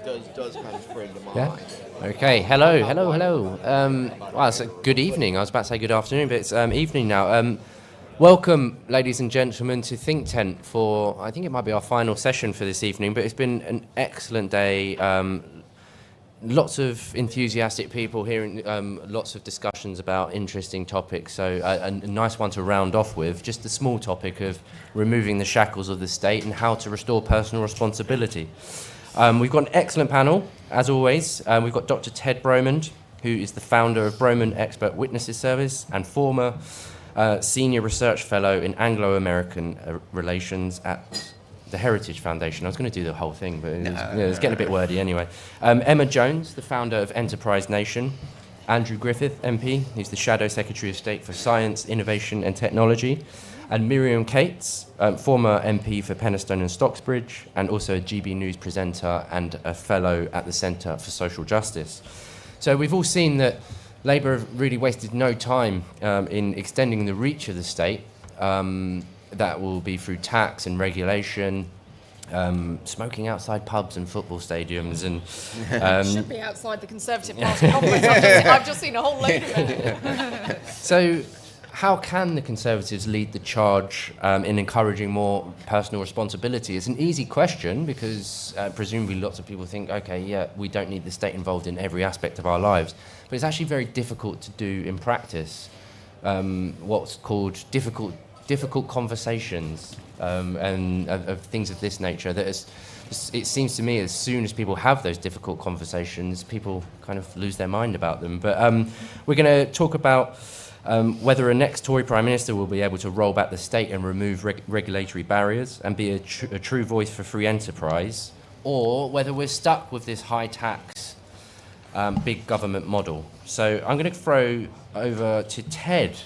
Does kind of spring to mind. Yeah. Okay. Hello. Well, it's a good evening. I was about to say good afternoon, but it's evening now. Welcome, ladies and gentlemen, to Think Tent for, I think it might be our final session for this evening, but it's been an excellent day. Lots of enthusiastic people hearing lots of discussions about interesting topics. So a nice one to round off with, just the small topic of removing the shackles of the state and how to restore personal responsibility. We've got an excellent panel, as always. We've got Dr. Ted Bromond, who is the founder of Bromond Expert Witnesses Service and former Senior Research Fellow in Anglo-American Relations at the Heritage Foundation. I was going to do the whole thing, but it's getting a bit wordy anyway. Emma Jones, the founder of Enterprise Nation. Andrew Griffith, MP, who's the Shadow Secretary of State for Science, Innovation and Technology. And Miriam Cates, former MP for Penistone and Stocksbridge, and also a GB News presenter and a fellow at the Centre for Social Justice. So we've all seen that Labour have really wasted no time in extending the reach of the state. That will be through tax and regulation, smoking outside pubs and football stadiums, and should be outside the Conservative Party conference. I've just seen a whole load of it. So how can the Conservatives lead the charge in encouraging more personal responsibility? It's an easy question because presumably lots of people think, okay, yeah, we don't need the state involved in every aspect of our lives. But it's actually very difficult to do in practice, what's called difficult conversations and of things of this nature. It seems to me as soon as people have those difficult conversations, people kind of lose their mind about them. But we're going to talk about whether a next Tory Prime Minister will be able to roll back the state and remove regulatory barriers and be a true voice for free enterprise, or whether we're stuck with this high tax, big government model. So I'm going to throw over to Ted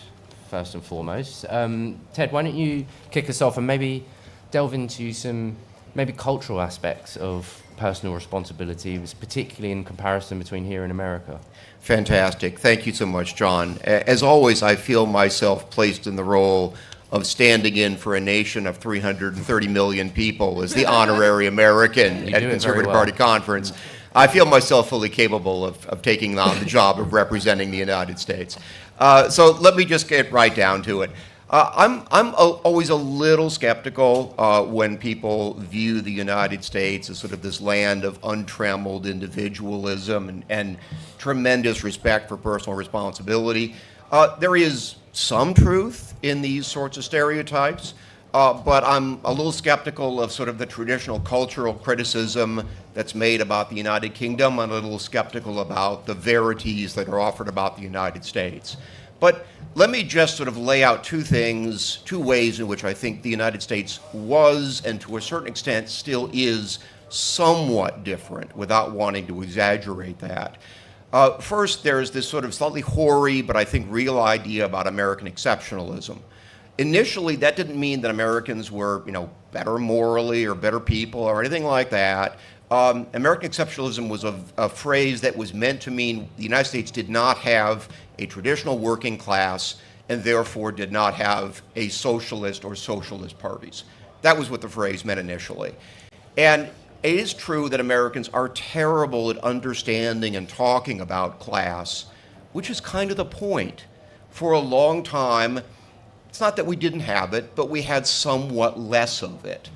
first and foremost. Ted, why don't you kick us off and maybe delve into some maybe cultural aspects of personal responsibility, particularly in comparison between here and America? Fantastic. Thank you so much, John. As always, I feel myself placed in the role of standing in for a nation of 330 million people as the honorary American at Conservative Party conference. I feel myself fully capable of taking on the job of representing the United States. So let me just get right down to it. I'm always a little skeptical when people view the United States as sort of this land of untrammeled individualism and tremendous respect for personal responsibility. There is some truth in these sorts of stereotypes, but I'm a little skeptical of sort of the traditional cultural criticism that's made about the United Kingdom. I'm a little skeptical about the verities that are offered about the United States. But let me just sort of lay out two ways in which I think the United States was, and to a certain extent still is, somewhat different, without wanting to exaggerate that. First, there's this sort of slightly hoary, but I think real idea about American exceptionalism. Initially, that didn't mean that Americans were, better morally or better people or anything like that. American exceptionalism was a phrase that was meant to mean the United States did not have a traditional working class and therefore did not have a socialist or socialist parties. That was what the phrase meant initially. And it is true that Americans are terrible at understanding and talking about class, which is kind of the point. For a long time, it's not that we didn't have it, but we had somewhat less of it.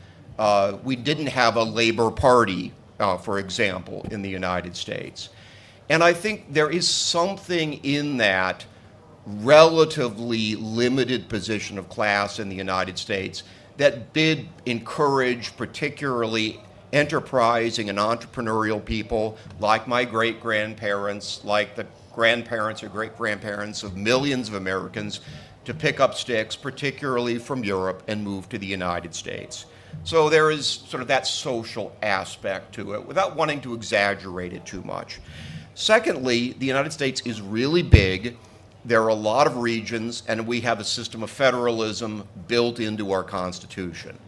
We didn't have a Labor Party, for example, in the United States. And I think there is something in that relatively limited position of class in the United States that did encourage particularly enterprising and entrepreneurial people like my great-grandparents, like the grandparents or great-grandparents of millions of Americans, to pick up sticks, particularly from Europe, and move to the United States. So there is sort of that social aspect to it, without wanting to exaggerate it too much. Secondly, the United States is really big. There are a lot of regions, and we have a system of federalism built into our Constitution.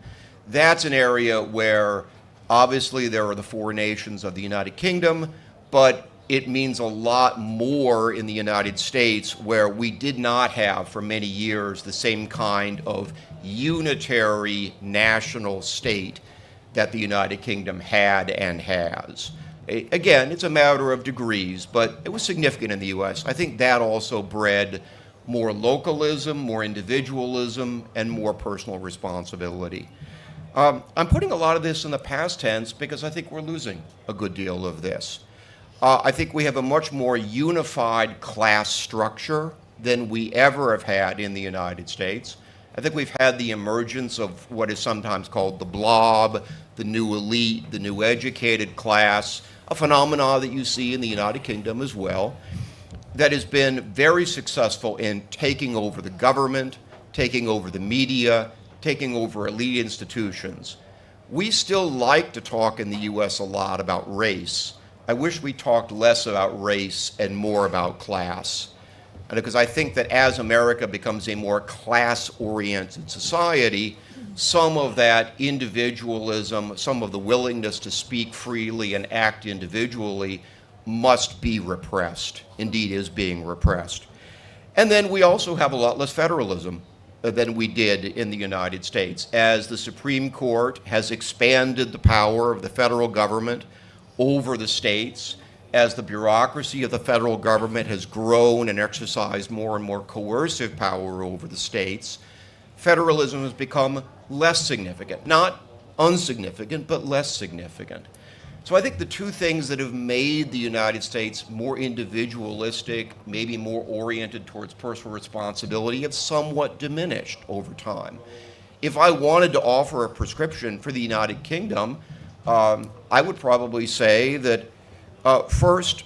That's an area where, obviously, there are the four nations of the United Kingdom, but it means a lot more in the United States, where we did not have for many years the same kind of unitary national state that the United Kingdom had and has. Again, it's a matter of degrees, but it was significant in the U.S. I think that also bred more localism, more individualism, and more personal responsibility. I'm putting a lot of this in the past tense because I think we're losing a good deal of this. I think we have a much more unified class structure than we ever have had in the United States. I think we've had the emergence of what is sometimes called the blob, the new elite, the new educated class, a phenomenon that you see in the United Kingdom as well, that has been very successful in taking over the government, taking over the media, taking over elite institutions. We still like to talk in the U.S. a lot about race. I wish we talked less about race and more about class. And because I think that as America becomes a more class-oriented society, some of that individualism, some of the willingness to speak freely and act individually must be repressed, indeed is being repressed. And then we also have a lot less federalism than we did in the United States, as the Supreme Court has expanded the power of the federal government over the states, as the bureaucracy of the federal government has grown and exercised more and more coercive power over the states. Federalism has become less significant, not insignificant, but less significant. So I think the two things that have made the United States more individualistic, maybe more oriented towards personal responsibility, have somewhat diminished over time. If I wanted to offer a prescription for the United Kingdom, I would probably say that first,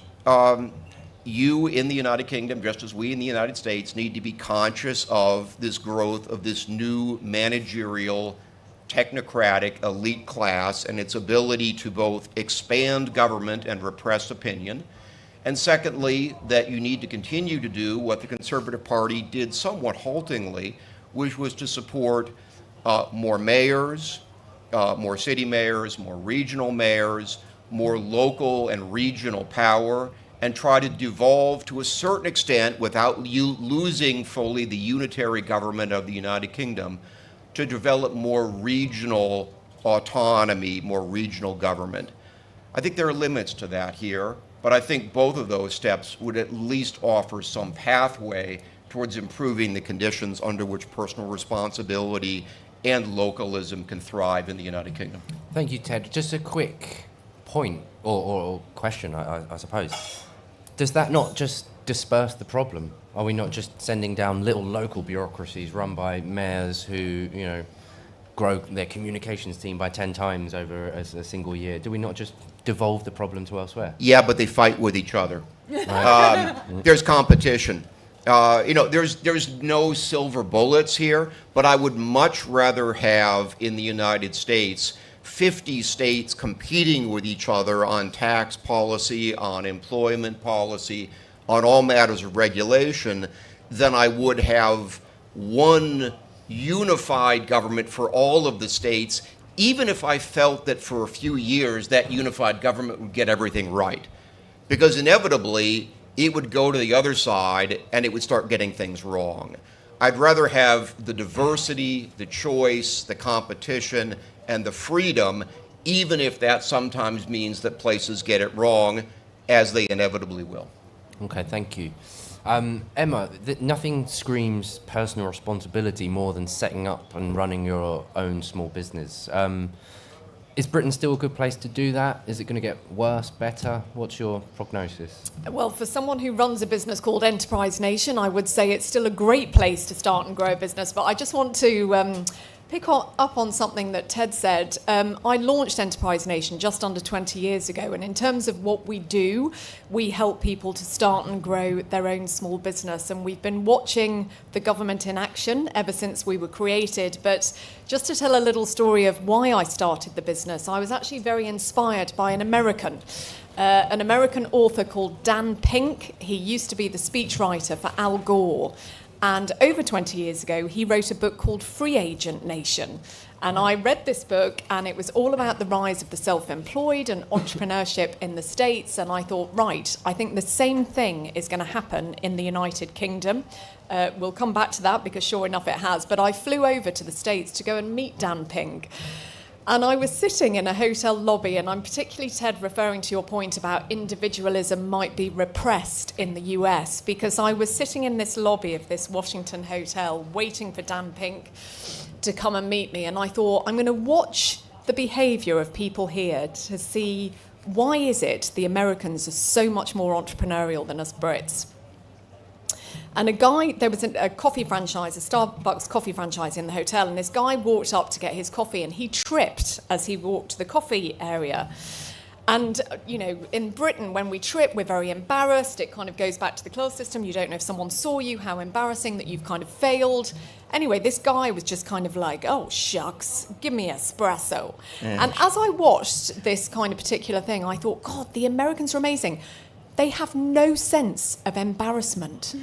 you in the United Kingdom, just as we in the United States, need to be conscious of this growth of this new managerial, technocratic elite class and its ability to both expand government and repress opinion. And secondly, that you need to continue to do what the Conservative Party did somewhat haltingly, which was to support more mayors, more city mayors, more regional mayors, more local and regional power, and try to devolve to a certain extent, without you losing fully the unitary government of the United Kingdom, to develop more regional autonomy, more regional government. I think there are limits to that here, but I think both of those steps would at least offer some pathway towards improving the conditions under which personal responsibility and localism can thrive in the United Kingdom. Thank you, Ted. Just a quick point or question, I suppose. Does that not just disperse the problem? Are we not just sending down little local bureaucracies run by mayors who, grow their communications team by 10 times over a single year? Do we not just devolve the problem to elsewhere? Yeah, but they fight with each other. There's competition. There's no silver bullets here, but I would much rather have in the United States 50 states competing with each other on tax policy, on employment policy, on all matters of regulation, than I would have one unified government for all of the states, even if I felt that for a few years that unified government would get everything right. Because inevitably, it would go to the other side and it would start getting things wrong. I'd rather have the diversity, the choice, the competition, and the freedom, even if that sometimes means that places get it wrong, as they inevitably will. Okay, thank you. Emma, nothing screams personal responsibility more than setting up and running your own small business. Is Britain still a good place to do that? Is it going to get worse, better? What's your prognosis? Well, for someone who runs a business called Enterprise Nation, I would say it's still a great place to start and grow a business. But I just want to pick up on something that Ted said. I launched Enterprise Nation just under 20 years ago, and in terms of what we do, we help people to start and grow their own small business, and we've been watching the government in action ever since we were created. But just to tell a little story of why I started the business, I was actually very inspired by an American author called Dan Pink. He used to be the speechwriter for Al Gore. And over 20 years ago, he wrote a book called Free Agent Nation. And I read this book, and it was all about the rise of the self-employed and entrepreneurship in the States. And I thought, right, I think the same thing is going to happen in the United Kingdom. We'll come back to that because sure enough it has. But I flew over to the States to go and meet Dan Pink. And I was sitting in a hotel lobby, and I'm particularly, Ted, referring to your point about individualism might be repressed in the US, because I was sitting in this lobby of this Washington hotel waiting for Dan Pink to come and meet me. And I thought, I'm going to watch the behaviour of people here to see why is it the Americans are so much more entrepreneurial than us Brits. And there was a coffee franchise, a Starbucks coffee franchise in the hotel, and this guy walked up to get his coffee, and he tripped as he walked to the coffee area. And, in Britain, when we trip, we're very embarrassed. It kind of goes back to the class system. You don't know if someone saw you, how embarrassing that you've kind of failed. Anyway, this guy was just kind of like, oh, shucks, give me espresso. And as I watched this kind of particular thing, I thought, God, the Americans are amazing. They have no sense of embarrassment.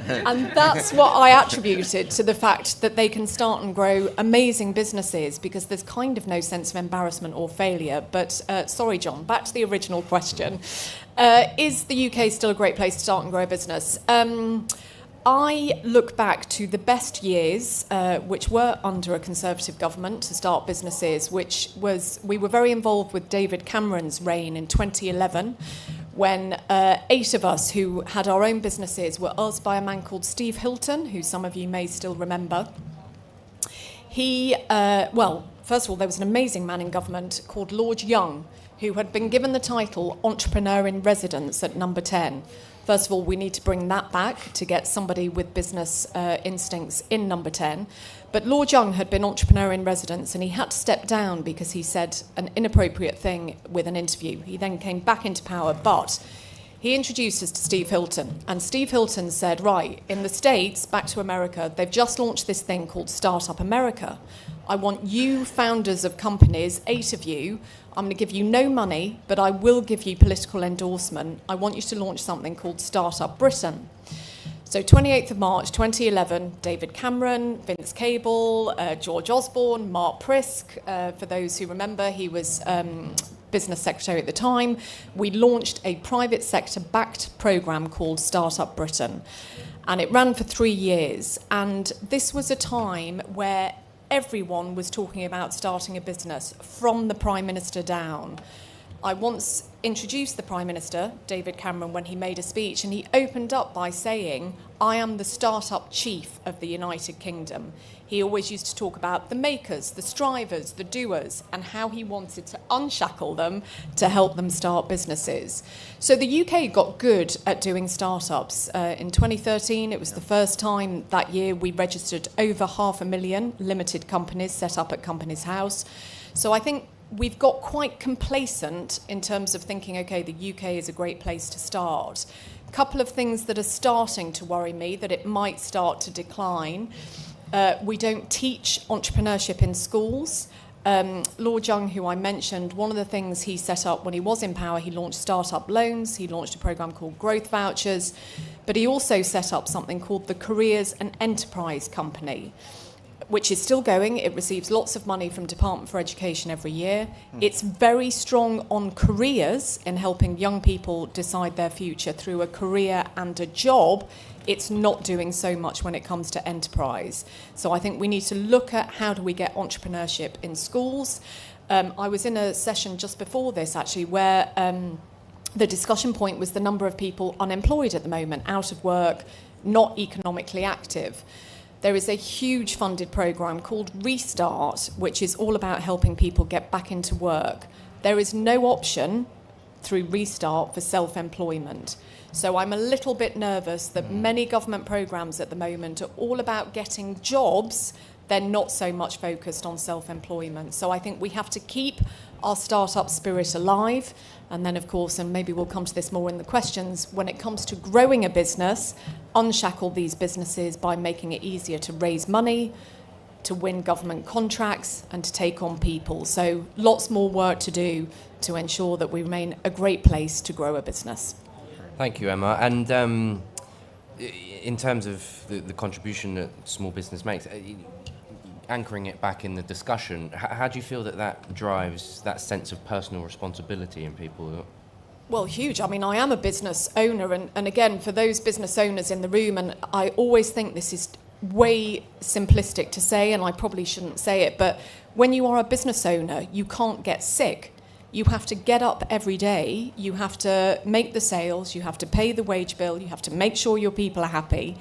And that's what I attributed to the fact that they can start and grow amazing businesses, because there's kind of no sense of embarrassment or failure. But sorry, John, back to the original question. Is the UK still a great place to start and grow a business? I look back to the best years, which were under a Conservative government to start businesses, we were very involved with David Cameron's reign in 2011, when 8 of us who had our own businesses were asked by a man called Steve Hilton, who some of you may still remember. First of all, there was an amazing man in government called Lord Young, who had been given the title Entrepreneur in Residence at number 10. First of all, we need to bring that back to get somebody with business instincts in number 10. But Lord Young had been entrepreneur in residence, and he had to step down because he said an inappropriate thing with an interview. He then came back into power, but he introduced us to Steve Hilton. And Steve Hilton said, right, in the States, back to America, they've just launched this thing called Startup America. I want you founders of companies, 8 of you, I'm going to give you no money, but I will give you political endorsement. I want you to launch something called Startup Britain. So 28th of March 2011, David Cameron, Vince Cable, George Osborne, Mark Prisk, for those who remember, he was business secretary at the time. We launched a private sector backed programme called Startup Britain. And it ran for 3 years. And this was a time where everyone was talking about starting a business, from the Prime Minister down. I once introduced the Prime Minister, David Cameron, when he made a speech, and he opened up by saying, I am the startup chief of the United Kingdom. He always used to talk about the makers, the strivers, the doers, and how he wanted to unshackle them to help them start businesses. So the UK got good at doing startups. In 2013, it was the first time that year we registered over 500,000 limited companies set up at Companies House. So I think we've got quite complacent in terms of thinking, OK, the UK is a great place to start. A couple of things that are starting to worry me, that it might start to decline. We don't teach entrepreneurship in schools. Lord Young, who I mentioned, one of the things he set up when he was in power, he launched startup loans, he launched a programme called Growth Vouchers, but he also set up something called the Careers and Enterprise Company, which is still going. It receives lots of money from Department for Education every year. It's very strong on careers in helping young people decide their future through a career and a job. It's not doing so much when it comes to enterprise. So I think we need to look at how do we get entrepreneurship in schools. I was in a session just before this, actually, where the discussion point was the number of people unemployed at the moment, out of work, not economically active. There is a huge funded programme called Restart, which is all about helping people get back into work. There is no option through Restart for self-employment. So I'm a little bit nervous that many government programmes at the moment are all about getting jobs. They're not so much focused on self-employment. So I think we have to keep our startup spirit alive. And then, of course, and maybe we'll come to this more in the questions, when it comes to growing a business, unshackle these businesses by making it easier to raise money, to win government contracts, and to take on people. So lots more work to do to ensure that we remain a great place to grow a business. Thank you, Emma. And in terms of the contribution that small business makes, anchoring it back in the discussion, how do you feel that drives that sense of personal responsibility in people? Well, huge. I mean, I am a business owner, and again, for those business owners in the room, and I always think this is way simplistic to say, and I probably shouldn't say it, but When you are a business owner, you can't get sick. You have to get up every day, you have to make the sales, you have to pay the wage bill, you have to make sure your people are happy.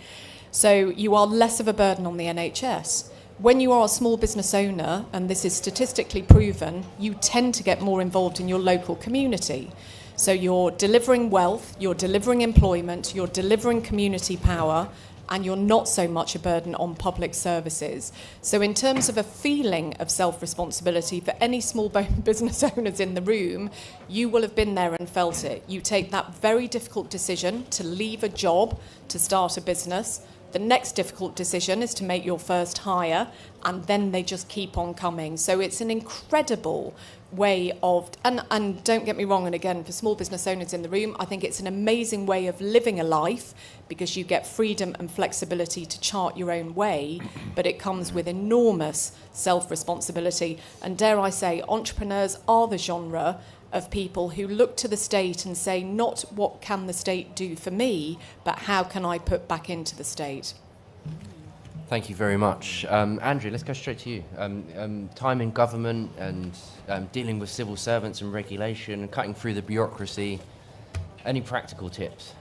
So you are less of a burden on the NHS. When you are a small business owner, and this is statistically proven, you tend to get more involved in your local community. So you're delivering wealth, you're delivering employment, you're delivering community power, and you're not so much a burden on public services. So in terms of a feeling of self-responsibility for any small business owners in the room, you will have been there and felt it. You take that very difficult decision to leave a job to start a business. The next difficult decision is to make your first hire, and then they just keep on coming. So it's an incredible way of, and don't get me wrong, and again, for small business owners in the room, I think it's an amazing way of living a life because you get freedom and flexibility to chart your own way, but it comes with enormous self-responsibility. And dare I say, entrepreneurs are the genre of people who look to the state and say, not what can the state do for me, but how can I put back into the state? Thank you very much. Andrew, let's go straight to you. Time in government and dealing with civil servants and regulation, cutting through the bureaucracy. Any practical tips?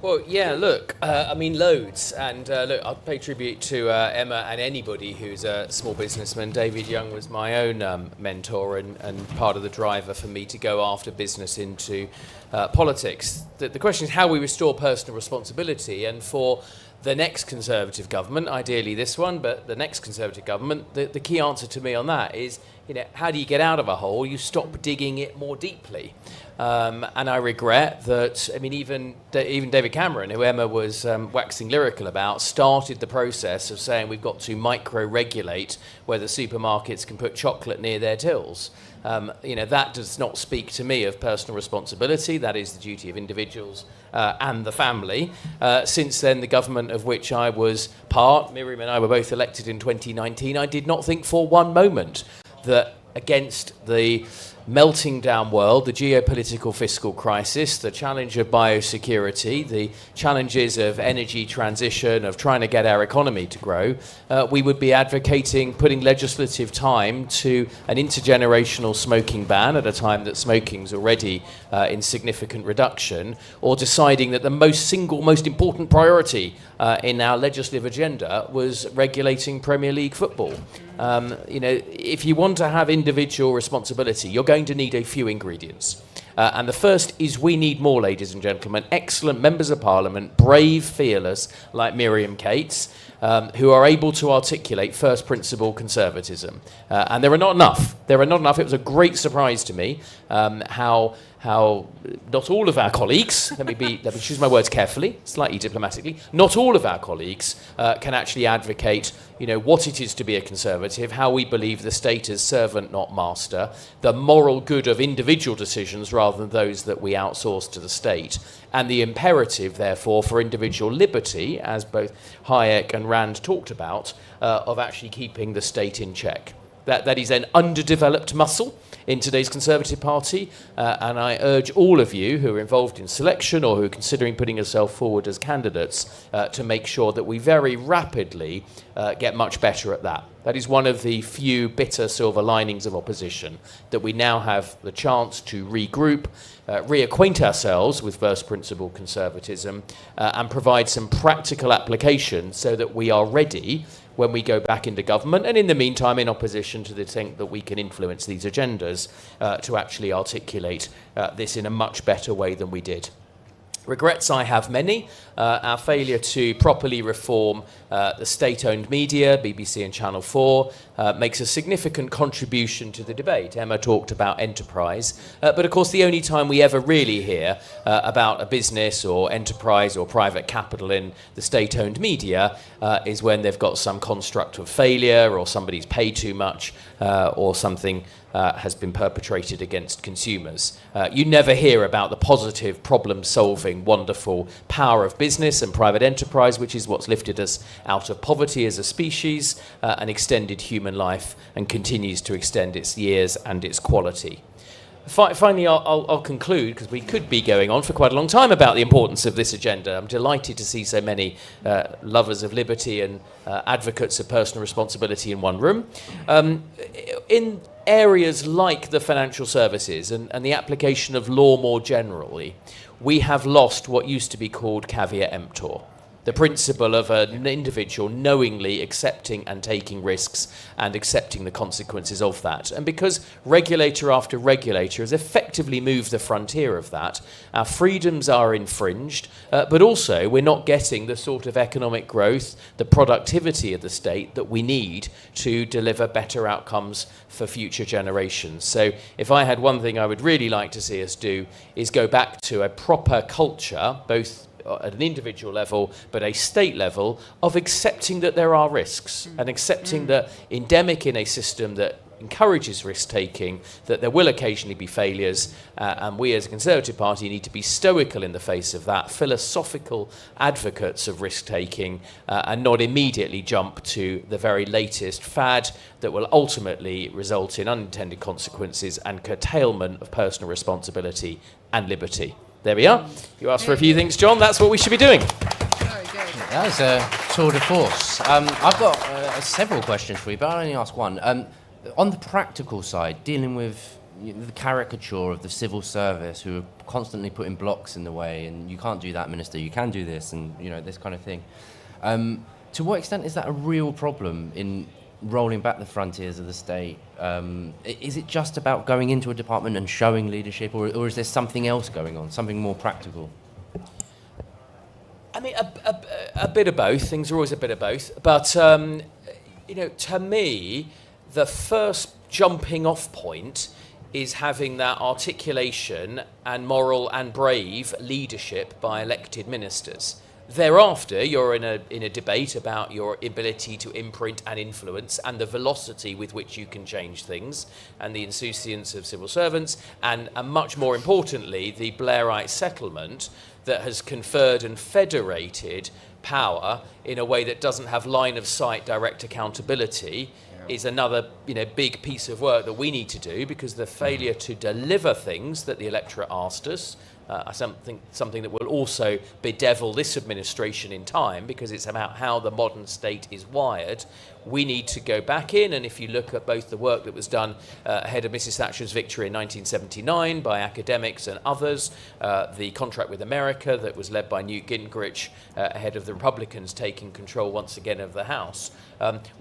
Well, yeah, look, I mean, loads. And look, I'll pay tribute to Emma and anybody who's a small businessman. David Young was my own mentor and part of the driver for me to go after business into politics. The question is how we restore personal responsibility. And for the next Conservative government, ideally this one, but the next Conservative government, the key answer to me on that is, how do you get out of a hole? You stop digging it more deeply. And I regret that, I mean, even David Cameron, who Emma was waxing lyrical about, started the process of saying we've got to micro-regulate whether supermarkets can put chocolate near their tills. That does not speak to me of personal responsibility. That is the duty of individuals and the family. Since then, the government of which I was part, Miriam and I were both elected in 2019, I did not think for one moment that against the melting down world, the geopolitical fiscal crisis, the challenge of biosecurity, the challenges of energy transition, of trying to get our economy to grow, we would be advocating putting legislative time to an intergenerational smoking ban at a time that smoking's already in significant reduction, or deciding that the most important priority in our legislative agenda was regulating Premier League football. If you want to have individual responsibility, you're going to need a few ingredients. And the first is we need more, ladies and gentlemen, excellent members of Parliament, brave, fearless, like Miriam Cates, who are able to articulate first principle conservatism. And there are not enough. There are not enough. It was a great surprise to me how not all of our colleagues, let me choose my words carefully, slightly diplomatically, not all of our colleagues can actually advocate what it is to be a Conservative, how we believe the state is servant, not master, the moral good of individual decisions rather than those that we outsource to the state, and the imperative, therefore, for individual liberty, as both Hayek and Rand talked about, of actually keeping the state in check. That is an underdeveloped muscle in today's Conservative Party, and I urge all of you who are involved in selection or who are considering putting yourself forward as candidates to make sure that we very rapidly get much better at that. That is one of the few bitter silver linings of opposition, that we now have the chance to regroup, reacquaint ourselves with first principle conservatism, and provide some practical application so that we are ready when we go back into government, and in the meantime in opposition to the extent that we can influence these agendas, to actually articulate this in a much better way than we did. Regrets I have many. Our failure to properly reform the state-owned media, BBC and Channel 4, makes a significant contribution to the debate. Emma talked about enterprise, but of course the only time we ever really hear about a business or enterprise or private capital in the state-owned media is when they've got some construct of failure, or somebody's paid too much, or something has been perpetrated against consumers. You never hear about the positive, problem-solving, wonderful power of business and private enterprise, which is what's lifted us out of poverty as a species and extended human life and continues to extend its years and its quality. Finally, I'll conclude, because we could be going on for quite a long time about the importance of this agenda. I'm delighted to see so many lovers of liberty and advocates of personal responsibility in one room. In areas like the financial services and the application of law more generally, we have lost what used to be called caveat emptor. The principle of an individual knowingly accepting and taking risks and accepting the consequences of that. And because regulator after regulator has effectively moved the frontier of that, our freedoms are infringed, but also we're not getting the sort of economic growth, the productivity of the state that we need to deliver better outcomes for future generations. So if I had one thing I would really like to see us do is go back to a proper culture, both at an individual level, but a state level, of accepting that there are risks and accepting that endemic in a system that encourages risk-taking, that there will occasionally be failures, and we as a Conservative Party need to be stoical in the face of that, philosophical advocates of risk-taking, and not immediately jump to the very latest fad that will ultimately result in unintended consequences and curtailment of personal responsibility and liberty. There we are. You asked for a few things, John. That's what we should be doing. That was a tour de force. I've got several questions for you, but I'll only ask one. On the practical side, dealing with the caricature of the civil service who are constantly putting blocks in the way, and you can't do that, Minister, you can do this, and this kind of thing. To what extent is that a real problem in rolling back the frontiers of the state? Is it just about going into a department and showing leadership, or is there something else going on, something more practical? I mean, a bit of both. Things are always a bit of both. But, to me, the first jumping off point is having that articulation and moral and brave leadership by elected ministers. Thereafter, you're in a debate about your ability to imprint and influence and the velocity with which you can change things and the insouciance of civil servants and much more importantly, the Blairite settlement that has conferred and federated power in a way that doesn't have line of sight direct accountability is another big piece of work that we need to do, because the failure to deliver things that the electorate asked us, something that will also bedevil this administration in time, because it's about how the modern state is wired. We need to go back in, and if you look at both the work that was done ahead of Mrs. Thatcher's victory in 1979 by academics and others, the contract with America that was led by Newt Gingrich ahead of the Republicans taking control once again of the House,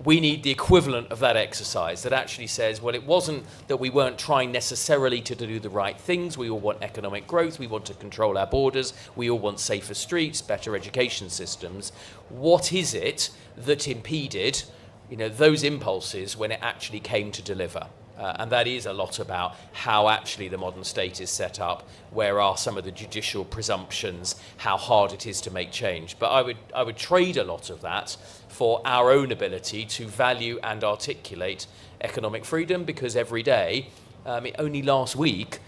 we need the equivalent of that exercise that actually says, well, it wasn't that we weren't trying necessarily to do the right things. We all want economic growth. We want to control our borders. We all want safer streets, better education systems. What is it that impeded those impulses when it actually came to deliver? And that is a lot about how actually the modern state is set up, where are some of the judicial presumptions, how hard it is to make change. But I would trade a lot of that for our own ability to value and articulate economic freedom, because every day, only last week,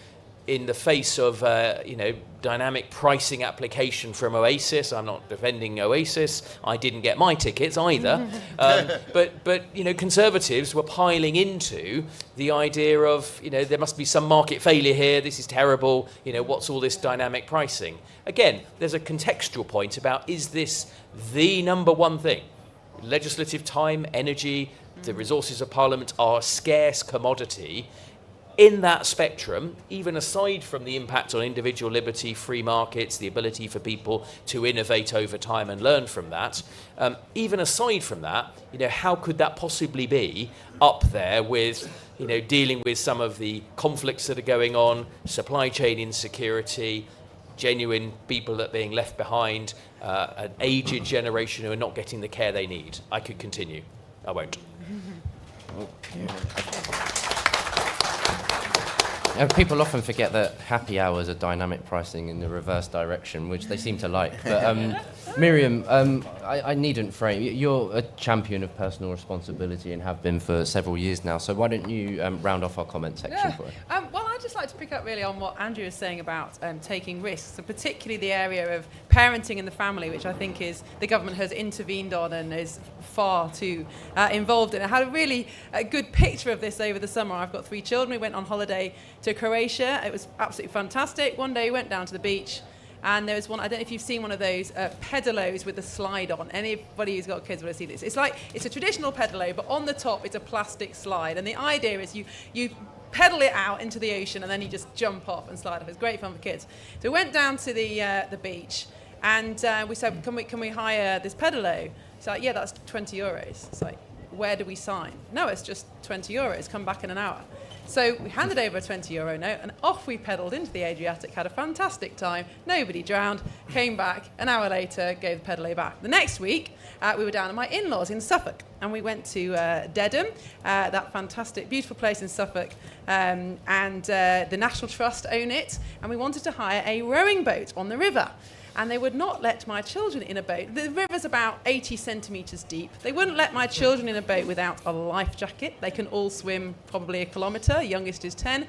in the face of dynamic pricing application from Oasis, I'm not defending Oasis, I didn't get my tickets either, but Conservatives were piling into the idea of there must be some market failure here, this is terrible, what's all this dynamic pricing? Again, there's a contextual point about, is this the number one thing? Legislative time, energy, the resources of Parliament are a scarce commodity. In that spectrum, even aside from the impact on individual liberty, free markets, the ability for people to innovate over time and learn from that, even aside from that, how could that possibly be up there with, dealing with some of the conflicts that are going on, supply chain insecurity, genuine people that are being left behind, an aged generation who are not getting the care they need? I could continue. I won't. People often forget that happy hours are dynamic pricing in the reverse direction, which they seem to like. But Miriam, I needn't frame. You're a champion of personal responsibility and have been for several years now. So why don't you round off our comment section for us? Well, I'd just like to pick up really on what Andrew was saying about taking risks, and particularly the area of parenting in the family, which I think is the government has intervened on and is far too involved in. I had a really good picture of this over the summer. I've got 3 children. We went on holiday to Croatia. It was absolutely fantastic. One day we went down to the beach, and there was one, I don't know if you've seen one of those pedalos with a slide on. Anybody who's got kids will see this. It's a traditional pedalo, but on the top it's a plastic slide. And the idea is you pedal it out into the ocean and then you just jump off and slide off. It's great fun for kids. So we went down to the beach, and we said, can we hire this pedalo? It's like, yeah, that's 20 euros. It's like, where do we sign? No, it's just 20 euros. Come back in an hour. So we handed over a 20 euro note, and off we pedalled into the Adriatic, had a fantastic time, nobody drowned, came back, an hour later, gave the pedalo back. The next week, we were down at my in-laws in Suffolk, and we went to Dedham, that fantastic, beautiful place in Suffolk, and the National Trust own it, and we wanted to hire a rowing boat on the river. And they would not let my children in a boat. The river's about 80 centimetres deep. They wouldn't let my children in a boat without a life jacket. They can all swim probably a kilometre. Youngest is 10.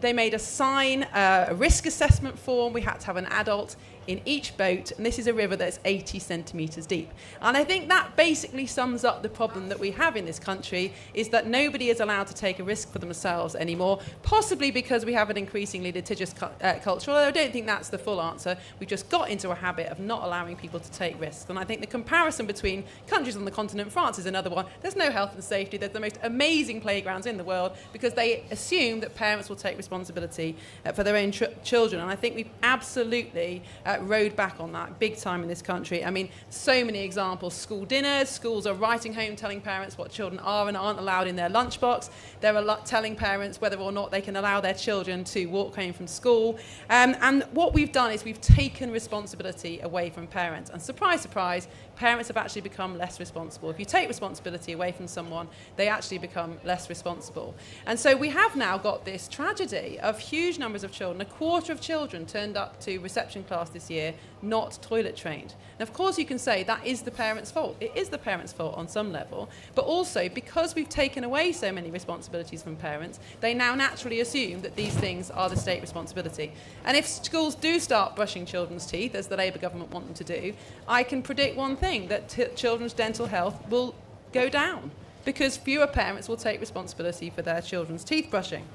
They made a sign, a risk assessment form. We had to have an adult in each boat, and this is a river that's 80 centimetres deep. And I think that basically sums up the problem that we have in this country, is that nobody is allowed to take a risk for themselves anymore, possibly because we have an increasingly litigious culture, although I don't think that's the full answer. We've just got into a habit of not allowing people to take risks. And I think the comparison between countries on the continent, France is another one. There's no health and safety. There's the most amazing playgrounds in the world because they assume that parents will take responsibility for their own children. And I think we've absolutely rode back on that big time in this country. I mean, so many examples. School dinners, schools are writing home telling parents what children are and aren't allowed in their lunchbox. They're telling parents whether or not they can allow their children to walk home from school. And what we've done is we've taken responsibility away from parents. And surprise, surprise, parents have actually become less responsible. If you take responsibility away from someone, they actually become less responsible. And so we have now got this tragedy of huge numbers of children. A quarter of children turned up to reception class this year not toilet trained. And of course you can say that is the parents' fault. It is the parents' fault on some level, but also because we've taken away so many responsibilities from parents, they now naturally assume that these things are the state responsibility. And if schools do start brushing children's teeth, as the Labour government want them to do, I can predict one thing, that children's dental health will go down because fewer parents will take responsibility for their children's teeth brushing.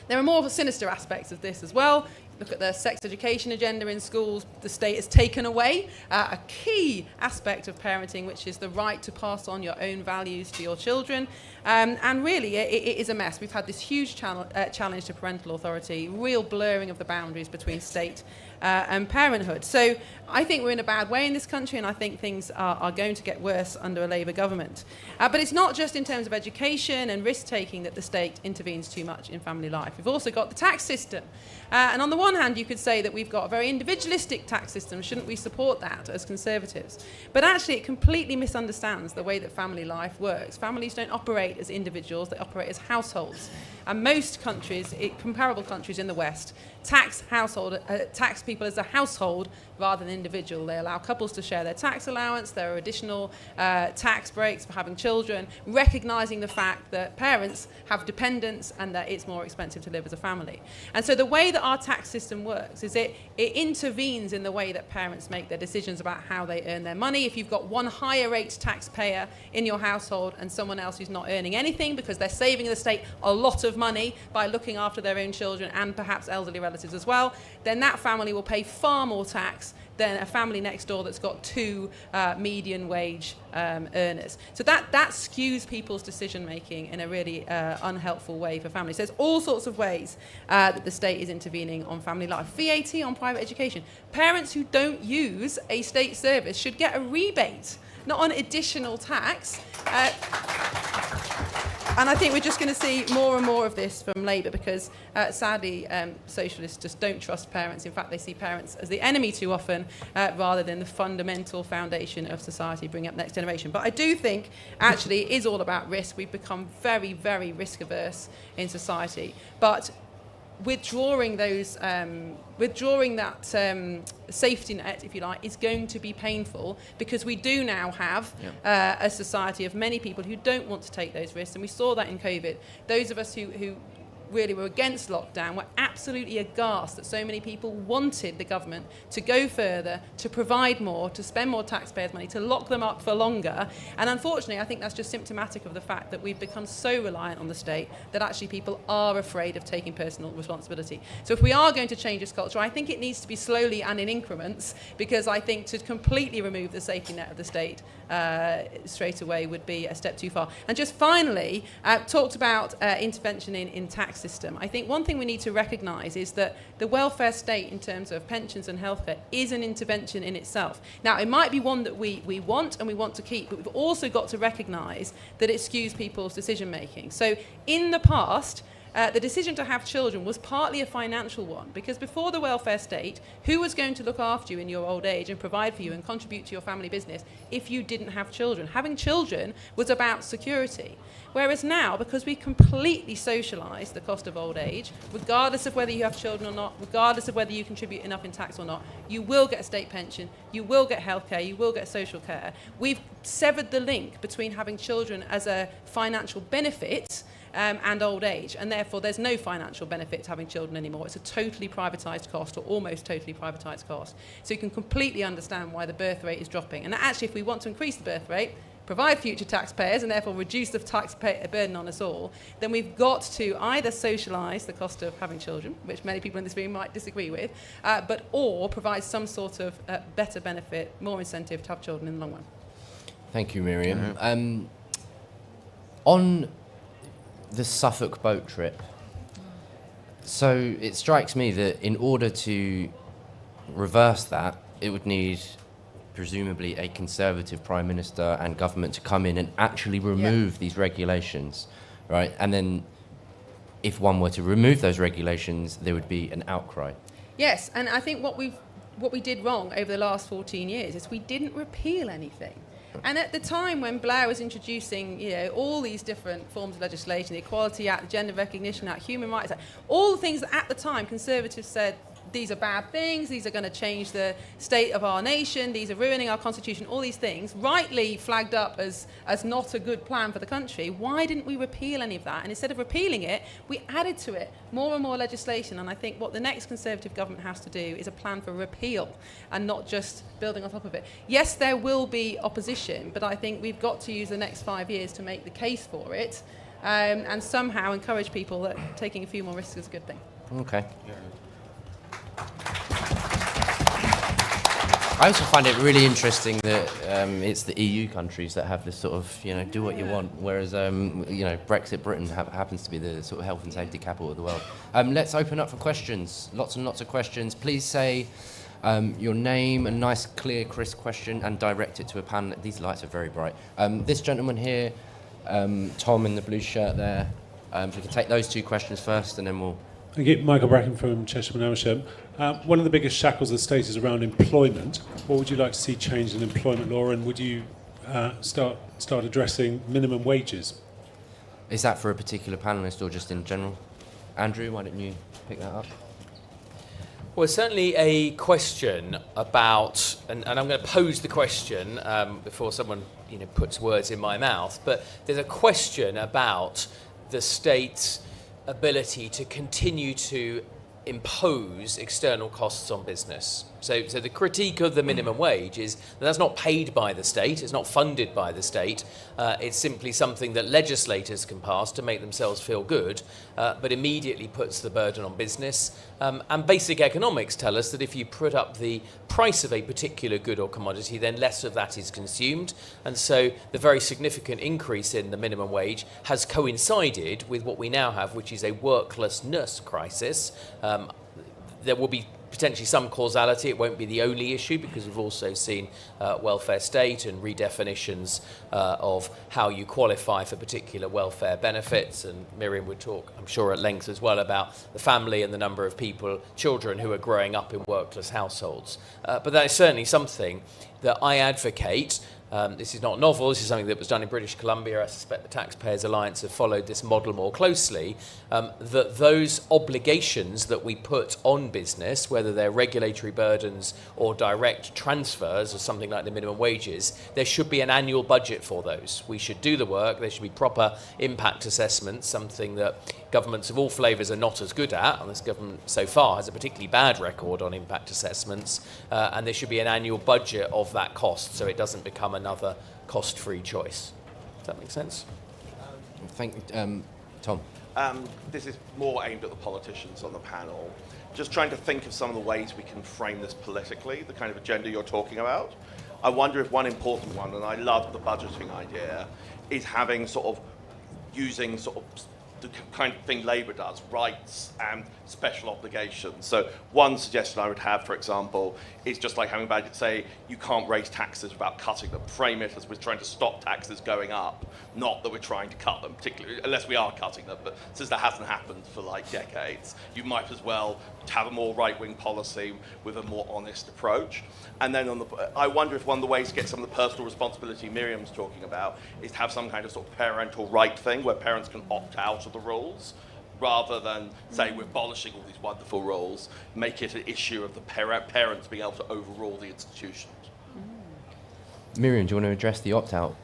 There are more sinister aspects of this as well. Look at the sex education agenda in schools. The state has taken away a key aspect of parenting, which is the right to pass on your own values to your children. And really, it is a mess. We've had this huge challenge to parental authority, real blurring of the boundaries between state and parenthood. So I think we're in a bad way in this country, and I think things are going to get worse under a Labour government. But it's not just in terms of education and risk-taking that the state intervenes too much in family life. We've also got the tax system. And on the one hand, you could say that we've got a very individualistic tax system. Shouldn't we support that as Conservatives? But actually, it completely misunderstands the way that family life works. Families don't operate as individuals, they operate as households. And most countries, comparable countries in the West, tax people as a household rather than individual. They allow couples to share their tax allowance. There are additional tax breaks for having children, recognising the fact that parents have dependents and that it's more expensive to live as a family. And so the way that our tax system works is it intervenes in the way that parents make their decisions about how they earn their money. If you've got one higher rate taxpayer in your household and someone else who's not earning anything because they're saving the state a lot of money by looking after their own children and perhaps elderly relatives as well, then that family will pay far more tax than a family next door that's got 2 median wage earners. So that skews people's decision making in a really unhelpful way for families. There's all sorts of ways that the state is intervening on family life. VAT on private education. Parents who don't use a state service should get a rebate, not an additional tax. And I think we're just going to see more and more of this from Labour because, sadly, socialists just don't trust parents. In fact, they see parents as the enemy too often rather than the fundamental foundation of society, bringing up next generation. But I do think, actually, it is all about risk. We've become very, very risk-averse in society. But withdrawing that safety net, if you like, is going to be painful because we do now have a society of many people who don't want to take those risks, and we saw that in COVID. Those of us who really were against lockdown were absolutely aghast that so many people wanted the government to go further, to provide more, to spend more taxpayers' money, to lock them up for longer. And unfortunately, I think that's just symptomatic of the fact that we've become so reliant on the state that actually people are afraid of taking personal responsibility. So if we are going to change this culture, I think it needs to be slowly and in increments, because I think to completely remove the safety net of the state straight away would be a step too far. And just finally, talked about intervention in tax system. I think one thing we need to recognise is that the welfare state in terms of pensions and healthcare is an intervention in itself. Now, it might be one that we want and we want to keep, but we've also got to recognise that it skews people's decision making. So in the past, the decision to have children was partly a financial one, because before the welfare state, who was going to look after you in your old age and provide for you and contribute to your family business if you didn't have children? Having children was about security. Whereas now, because we completely socialise the cost of old age, regardless of whether you have children or not, regardless of whether you contribute enough in tax or not, you will get a state pension, you will get healthcare, you will get social care. We've severed the link between having children as a financial benefit and old age, and therefore there's no financial benefit to having children anymore. It's a totally privatised cost, or almost totally privatised cost. So you can completely understand why the birth rate is dropping. And actually, if we want to increase the birth rate, provide future taxpayers, and therefore reduce the tax burden on us all, then we've got to either socialise the cost of having children, which many people in this room might disagree with, or provide some sort of better benefit, more incentive to have children in the long run. Thank you, Miriam. On the Suffolk boat trip, so it strikes me that in order to reverse that, it would need presumably a Conservative Prime Minister and government to come in and actually remove these regulations, right? And then if one were to remove those regulations, there would be an outcry. Yes, and I think what we did wrong over the last 14 years is we didn't repeal anything. And at the time when Blair was introducing, all these different forms of legislation, the Equality Act, the Gender Recognition Act, Human Rights Act, all the things that at the time Conservatives said, these are bad things, these are going to change the state of our nation, these are ruining our constitution, all these things, rightly flagged up as not a good plan for the country. Why didn't we repeal any of that? And instead of repealing it, we added to it more and more legislation. And I think what the next Conservative government has to do is a plan for repeal and not just building on top of it. Yes, there will be opposition, but I think we've got to use the next 5 years to make the case for it, and somehow encourage people that taking a few more risks is a good thing. Okay. I also find it really interesting that it's the EU countries that have this sort of, do what you want, whereas, Brexit Britain happens to be the sort of health and safety capital of the world. Let's open up for questions. Lots and lots of questions. Please say your name, a nice, clear, crisp question, and direct it to a panel. These lights are very bright. This gentleman here, Tom in the blue shirt there, if we can take those two questions first, and then we'll... Thank you. Michael Bracken from Cheshire and Amersham. One of the biggest shackles of the state is around employment. What would you like to see changed in employment law, and would you start addressing minimum wages? Is that for a particular panellist or just in general? Andrew, why don't you pick that up? Well, certainly a question about, and I'm going to pose the question before someone puts words in my mouth, but there's a question about the state's ability to continue to impose external costs on business. So the critique of the minimum wage is that that's not paid by the state, it's not funded by the state, it's simply something that legislators can pass to make themselves feel good, but immediately puts the burden on business. And basic economics tell us that if you put up the price of a particular good or commodity, then less of that is consumed. And so the very significant increase in the minimum wage has coincided with what we now have, which is a worklessness crisis. There will be potentially some causality. It won't be the only issue, because we've also seen welfare state and redefinitions of how you qualify for particular welfare benefits. And Miriam would talk, I'm sure, at length as well about the family and the number of children who are growing up in workless households. But that is certainly something that I advocate This is not novel. This is something that was done in British Columbia. I suspect the Taxpayers Alliance have followed this model more closely, that those obligations that we put on business, whether they're regulatory burdens or direct transfers or something like the minimum wages, there should be an annual budget for those. We should do the work. There should be proper impact assessments, something that governments of all flavours are not as good at, and this government so far has a particularly bad record on impact assessments, and there should be an annual budget of that cost so it doesn't become another cost-free choice. Does that make sense? Thank Tom. This is more aimed at the politicians on the panel. Just trying to think of some of the ways we can frame this politically, the kind of agenda you're talking about. I wonder if one important one, and I love the budgeting idea, is having sort of using sort of the kind of thing Labour does, rights and special obligations. So one suggestion I would have, for example, is just like having about say you can't raise taxes without cutting them. Frame it as we're trying to stop taxes going up, not that we're trying to cut them, particularly unless we are cutting them. But since that hasn't happened for like decades, you might as well have a more right-wing policy with a more honest approach. And then I wonder if one of the ways to get some of the personal responsibility Miriam's talking about is to have some kind of sort of parental right thing where parents can opt out of the rules, rather than say we're abolishing all these wonderful rules, make it an issue of the parents being able to overrule the institutions. Miriam, do you want to address the opt-out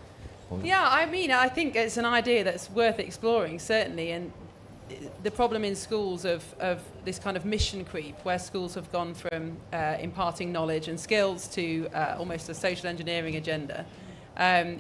point? Yeah, I mean, I think it's an idea that's worth exploring, certainly, and the problem in schools of this kind of mission creep, where schools have gone from imparting knowledge and skills to almost a social engineering agenda,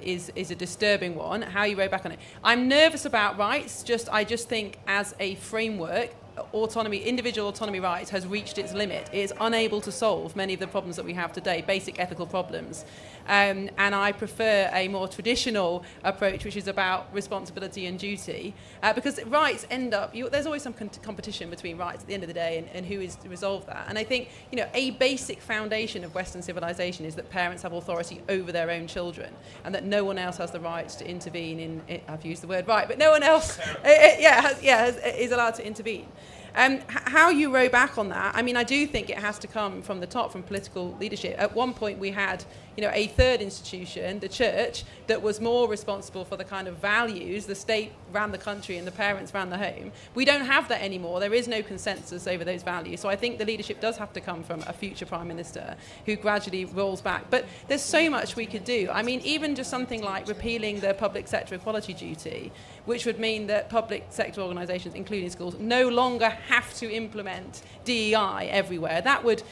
is a disturbing one. How you row back on it. I'm nervous about rights. I just think as a framework, individual autonomy rights has reached its limit. It is unable to solve many of the problems that we have today, basic ethical problems. And I prefer a more traditional approach, which is about responsibility and duty, because rights end up, there's always some competition between rights at the end of the day and who is to resolve that. And I think, a basic foundation of Western civilization is that parents have authority over their own children and that no one else has the right to intervene in I've used the word right, but no one else is allowed to intervene. How you row back on that, I mean, I do think it has to come from the top, from political leadership. At one point we had, a third institution, the church, that was more responsible for the kind of values. The state ran the country and the parents ran the home. We don't have that anymore. There is no consensus over those values. So I think the leadership does have to come from a future Prime Minister who gradually rolls back. But there's so much we could do. I mean, even just something like repealing the public sector equality duty, which would mean that public sector organisations, including schools, no longer have to implement DEI everywhere. That would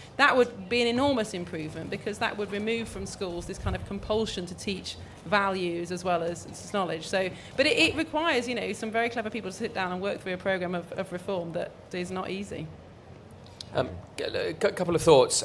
be an enormous improvement, because that would remove from schools this kind of compulsion to teach values as well as knowledge. So, but it requires, some very clever people to sit down and work through a programme of reform that is not easy. A couple of thoughts.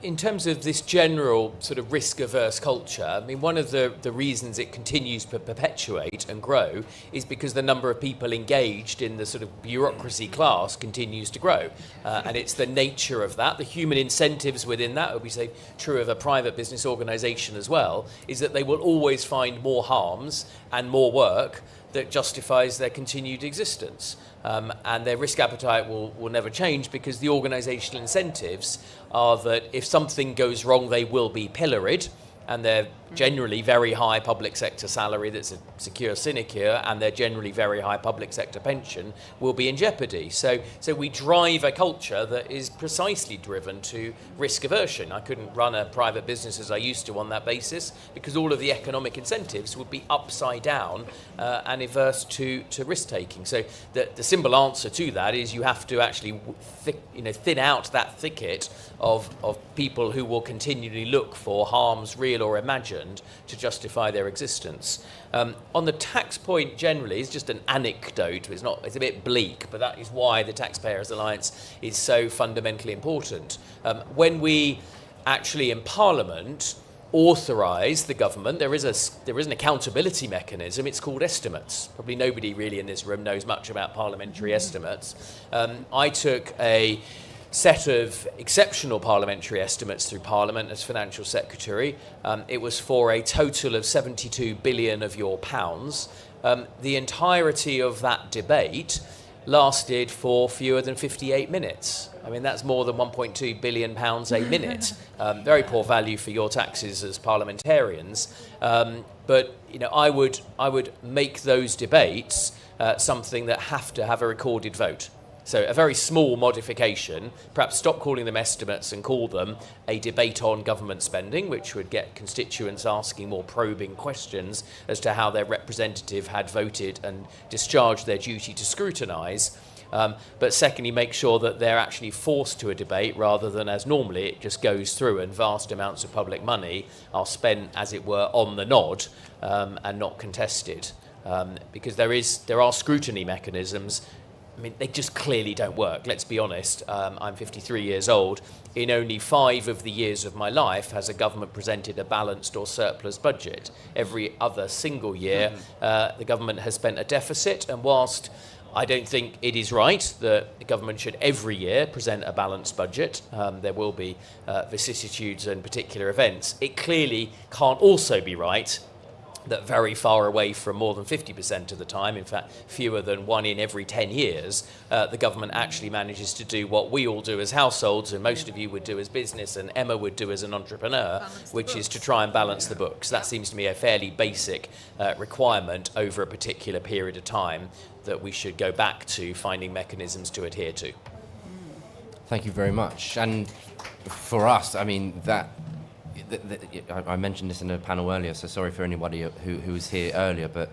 In terms of this general sort of risk-averse culture, I mean, one of the reasons it continues to perpetuate and grow is because the number of people engaged in the sort of bureaucracy class continues to grow. And it's the nature of that, the human incentives within that, would be say true of a private business organisation as well, is that they will always find more harms and more work that justifies their continued existence. And their risk appetite will never change, because the organisational incentives are that if something goes wrong, they will be pilloried, and they're generally very high public sector salary that's a secure sinecure, and their generally very high public sector pension will be in jeopardy. So we drive a culture that is precisely driven to risk aversion. I couldn't run a private business as I used to on that basis, because all of the economic incentives would be upside down and averse to risk taking. So the simple answer to that is you have to actually thin out that thicket of people who will continually look for harms, real or imagined, to justify their existence. On the tax point generally, it's just an anecdote. It's a bit bleak, but that is why the Taxpayers Alliance is so fundamentally important. When we actually in Parliament authorise the government, there is an accountability mechanism. It's called estimates. Probably nobody really in this room knows much about parliamentary estimates. I took a set of exceptional parliamentary estimates through Parliament as Financial Secretary. It was for a total of 72 billion of your pounds. The entirety of that debate lasted for fewer than 58 minutes. I mean, that's more than £1.2 billion a minute. Very poor value for your taxes as parliamentarians. But I would make those debates something that have to have a recorded vote. So a very small modification, perhaps stop calling them estimates and call them a debate on government spending, which would get constituents asking more probing questions as to how their representative had voted and discharged their duty to scrutinise. But secondly, make sure that they're actually forced to a debate rather than, as normally, it just goes through and vast amounts of public money are spent, as it were, on the nod and not contested. Because there are scrutiny mechanisms. I mean, they just clearly don't work. Let's be honest. I'm 53 years old. In only 5 of the years of my life has a government presented a balanced or surplus budget. Every other single year, the government has spent a deficit. And whilst I don't think it is right that the government should every year present a balanced budget, there will be vicissitudes and particular events. It clearly can't also be right that very far away from more than 50% of the time, in fact, fewer than 1 in every 10 years, the government actually manages to do what we all do as households, and most of you would do as business, and Emma would do as an entrepreneur, which is to try and balance the books. That seems to me a fairly basic requirement over a particular period of time that we should go back to finding mechanisms to adhere to. Thank you very much. And for us, I mean, I mentioned this in a panel earlier, so sorry for anybody who was here earlier, but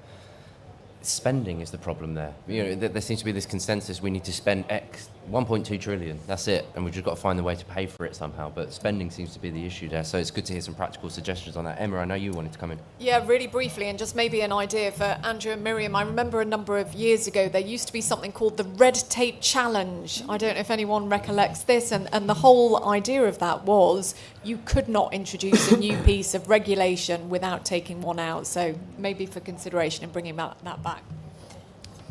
spending is the problem there. There seems to be this consensus we need to spend X, 1.2 trillion, that's it, and we've just got to find a way to pay for it somehow, but spending seems to be the issue there, so it's good to hear some practical suggestions on that. Emma, I know you wanted to come in. Yeah, really briefly, and just maybe an idea for Andrew and Miriam. I remember a number of years ago, there used to be something called the Red Tape Challenge. I don't know if anyone recollects this, and the whole idea of that was you could not introduce a new piece of regulation without taking one out, so maybe for consideration in bringing that back.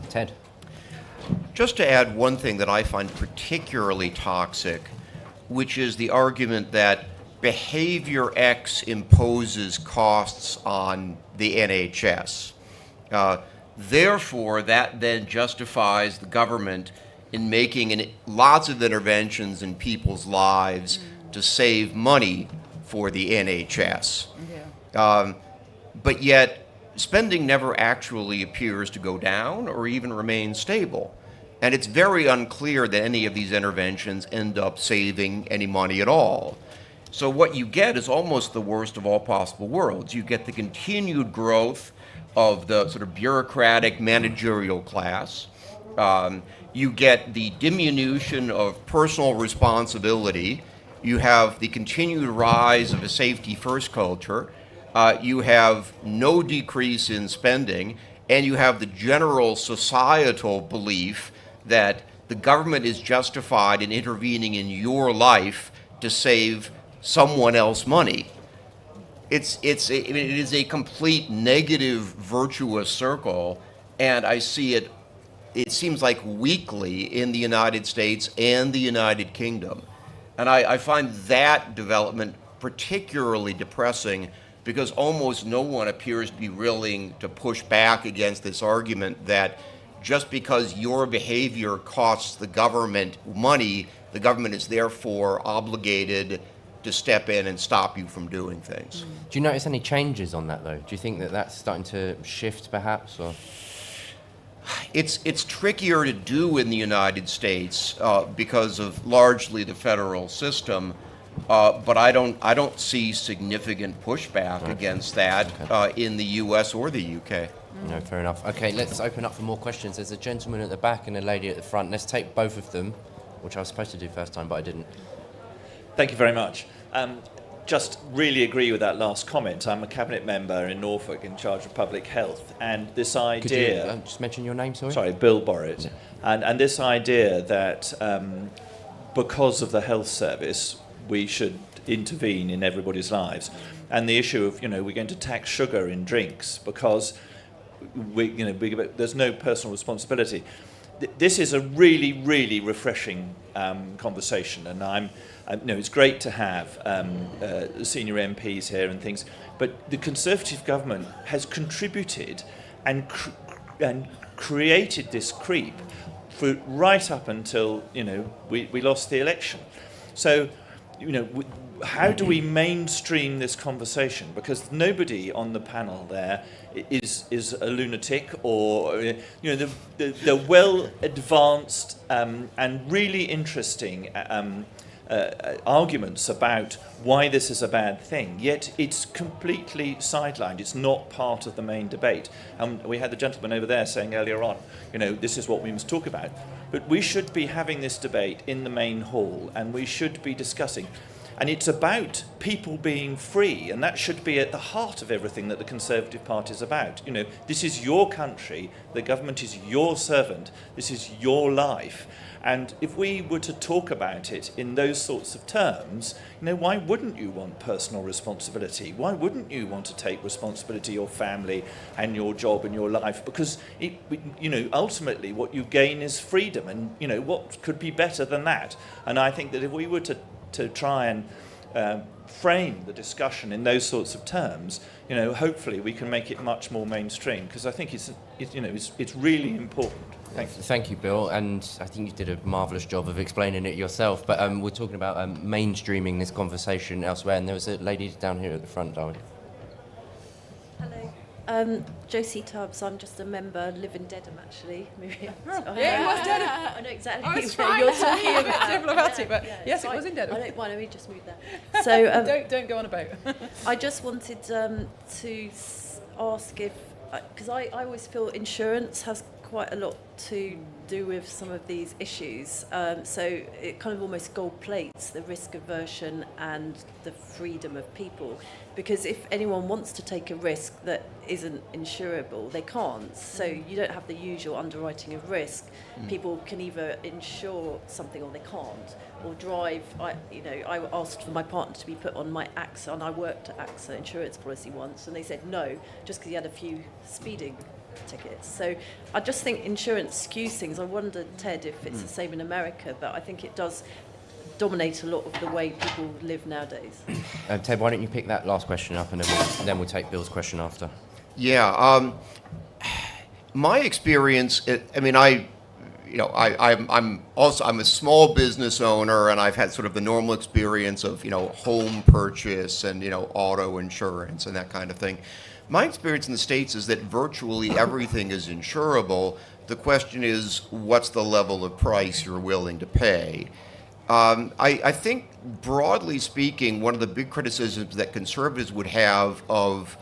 Ted? Just to add one thing that I find particularly toxic, which is the argument that behavior X imposes costs on the NHS. Therefore, that then justifies the government in making lots of interventions in people's lives to save money for the NHS. Yeah. But yet, spending never actually appears to go down or even remain stable. And it's very unclear that any of these interventions end up saving any money at all. So what you get is almost the worst of all possible worlds. You get the continued growth of the sort of bureaucratic managerial class. You get the diminution of personal responsibility. You have the continued rise of a safety-first culture. You have no decrease in spending, and you have the general societal belief that the government is justified in intervening in your life to save someone else money. It is a complete negative virtuous circle, and I see it seems like weekly in the United States and the United Kingdom. And I find that development particularly depressing, because almost no one appears to be willing to push back against this argument that just because your behavior costs the government money, the government is therefore obligated to step in and stop you from doing things. Do you notice any changes on that, though? Do you think that that's starting to shift, perhaps, or? It's trickier to do in the United States because of largely the federal system. But I don't see significant pushback against that in the U.S. or the U.K. No, fair enough. Okay, let's open up for more questions. There's a gentleman at the back and a lady at the front. Let's take both of them, which I was supposed to do first time, but I didn't. Thank you very much. Just really agree with that last comment. I'm a cabinet member in Norfolk in charge of public health, and this idea... Could you just mention your name, sorry? Sorry, Bill Borrett. Yeah. And this idea that because of the health service, we should intervene in everybody's lives. And the issue of, we're going to tax sugar in drinks because there's no personal responsibility. This is a really, really refreshing conversation, and it's great to have senior MPs here and things, but the Conservative government has contributed and created this creep right up until, we lost the election. So, how do we mainstream this conversation? Because nobody on the panel there is a lunatic, or the well advanced and really interesting arguments about why this is a bad thing. Yet it's completely sidelined. It's not part of the main debate. We had the gentleman over there saying earlier on, this is what we must talk about. But we should be having this debate in the main hall, and we should be discussing. And it's about people being free, and that should be at the heart of everything that the Conservative Party is about. This is your country, the government is your servant, this is your life. And if we were to talk about it in those sorts of terms, why wouldn't you want personal responsibility? Why wouldn't you want to take responsibility of your family and your job and your life? Because, ultimately what you gain is freedom, and, what could be better than that? And I think that if we were to try and frame the discussion in those sorts of terms, hopefully we can make it much more mainstream, because I think it's really important. Thank you, Bill, and I think you did a marvellous job of explaining it yourself. But we're talking about mainstreaming this conversation elsewhere, and there was a lady down here at the front, Darwin. Hello. Josie Tubbs, I'm just a member, live in Dedham actually. Yeah, it was Dedham. I know exactly I was where trying you're to talking be a bit about. diplomatic, but yes, it was in Dedham. I don't mind, we just moved there. So don't go on about. I just wanted to ask if, because I always feel insurance has quite a lot to do with some of these issues. So it kind of almost gold plates the risk aversion and the freedom of people. Because if anyone wants to take a risk that isn't insurable, they can't. So you don't have the usual underwriting of risk. People can either insure something or they can't, or drive. I asked for my partner to be put on my AXA, and I worked at AXA insurance policy once, and they said no, just because he had a few speeding tickets. So I just think insurance skews things. I wondered, Ted, if it's the same in America, but I think it does dominate a lot of the way people live nowadays. Ted, why don't you pick that last question up, and then we'll take Bill's question after. Yeah, my experience. I'm a small business owner, and I've had sort of the normal experience of home purchase and auto insurance and that kind of thing. My experience in the States is that virtually everything is insurable. The question is, what's the level of price you're willing to pay? I think, broadly speaking, one of the big criticisms that conservatives would have of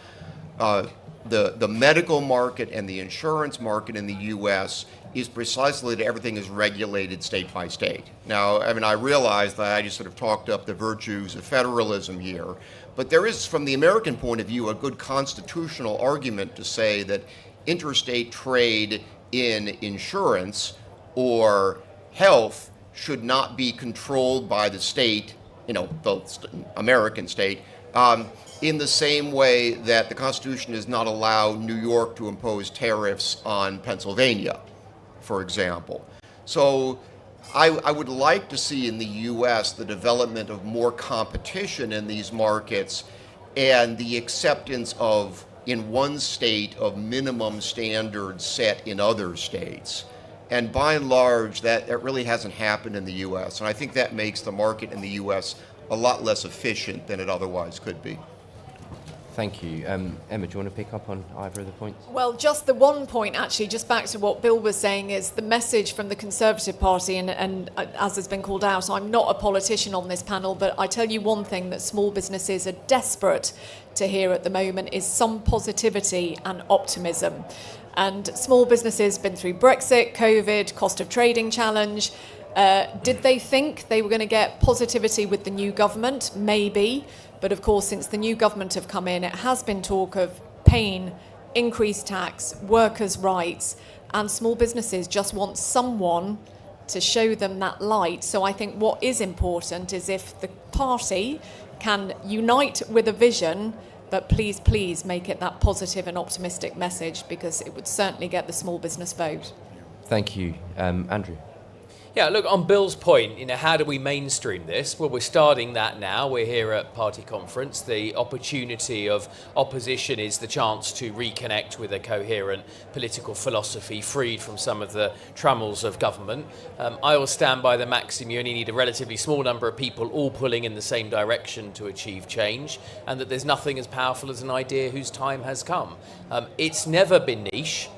the medical market and the insurance market in the U.S. is precisely that everything is regulated state by state. Now, I realize that I just sort of talked up the virtues of federalism here, but there is, from the American point of view, a good constitutional argument to say that interstate trade in insurance or health should not be controlled by the state, the American state, in the same way that the Constitution does not allow New York to impose tariffs on Pennsylvania, for example. So I would like to see in the U.S. the development of more competition in these markets and the acceptance of, in one state, of minimum standards set in other states. And by and large, that really hasn't happened in the U.S. And I think that makes the market in the U.S. a lot less efficient than it otherwise could be. Thank you. Emma, do you want to pick up on either of the points? Well, just the one point, actually, just back to what Bill was saying, is the message from the Conservative Party, and as has been called out, I'm not a politician on this panel, but I tell you one thing that small businesses are desperate to hear at the moment is some positivity and optimism. And small businesses been through Brexit, COVID, cost of trading challenge. Did they think they were going to get positivity with the new government? Maybe. But of course, since the new government have come in, it has been talk of pain, increased tax, workers' rights, and small businesses just want someone to show them that light. So I think what is important is if the party can unite with a vision, but please, please make it that positive and optimistic message, because it would certainly get the small business vote. Thank you. Andrew? Yeah, look, on Bill's point, how do we mainstream this? Well, we're starting that now. We're here at Party Conference. The opportunity of opposition is the chance to reconnect with a coherent political philosophy freed from some of the trammels of government. I will stand by the maxim you only need a relatively small number of people all pulling in the same direction to achieve change, and that there's nothing as powerful as an idea whose time has come. It's never been niche,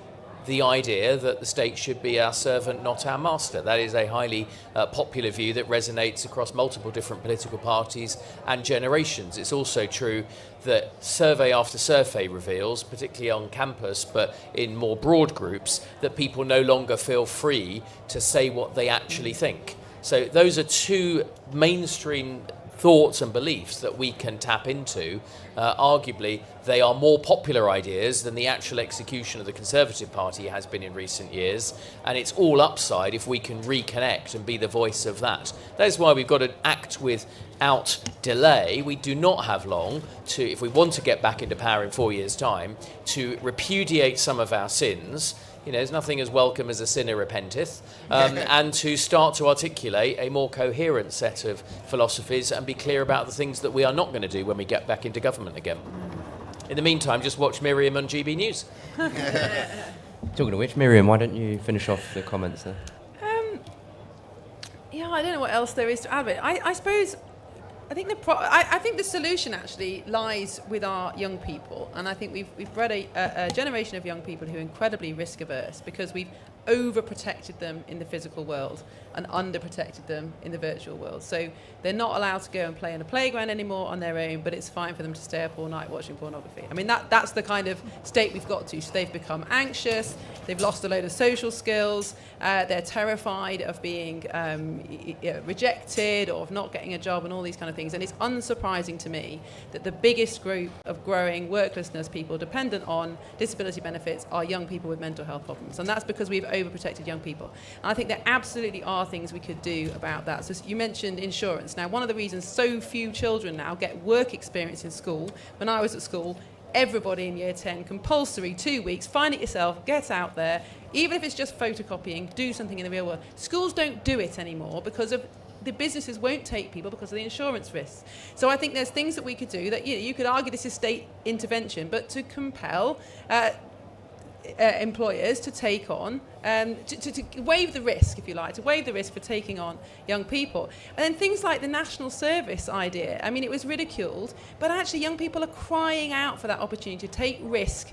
the idea that the state should be our servant, not our master. That is a highly popular view that resonates across multiple different political parties and generations. It's also true that survey after survey reveals, particularly on campus, but in more broad groups, that people no longer feel free to say what they actually think. So those are two mainstream thoughts and beliefs that we can tap into. Arguably, they are more popular ideas than the actual execution of the Conservative Party has been in recent years, and it's all upside if we can reconnect and be the voice of that. That is why we've got to act without delay. We do not have long to, if we want to get back into power in 4 years' time, to repudiate some of our sins. There's nothing as welcome as a sinner repenteth, and to start to articulate a more coherent set of philosophies and be clear about the things that we are not going to do when we get back into government again. In the meantime, just watch Miriam on GB News. Talking of which, Miriam, why don't you finish off the comments there? Yeah, I don't know what else there is to add. But I suppose I think I think the solution actually lies with our young people, and I think we've bred a generation of young people who are incredibly risk averse because we've overprotected them in the physical world and underprotected them in the virtual world. So they're not allowed to go and play in a playground anymore on their own, but it's fine for them to stay up all night watching pornography. I mean, that's the kind of state we've got to. So they've become anxious, they've lost a load of social skills, they're terrified of being rejected or of not getting a job and all these kind of things. And it's unsurprising to me that the biggest group of growing worklessness people dependent on disability benefits are young people with mental health problems. And that's because we've overprotected young people. And I think there absolutely are things we could do about that. So you mentioned insurance. Now, one of the reasons so few children now get work experience in school, when I was at school, everybody in year 10, compulsory 2 weeks, find it yourself, get out there, even if it's just photocopying, do something in the real world. Schools don't do it anymore because of the businesses won't take people because of the insurance risks. So I think there's things that we could do that you could argue this is state intervention, but to compel employers to take on, to waive the risk, if you like, to waive the risk for taking on young people. And then things like the national service idea, I mean, it was ridiculed, but actually young people are crying out for that opportunity to take risk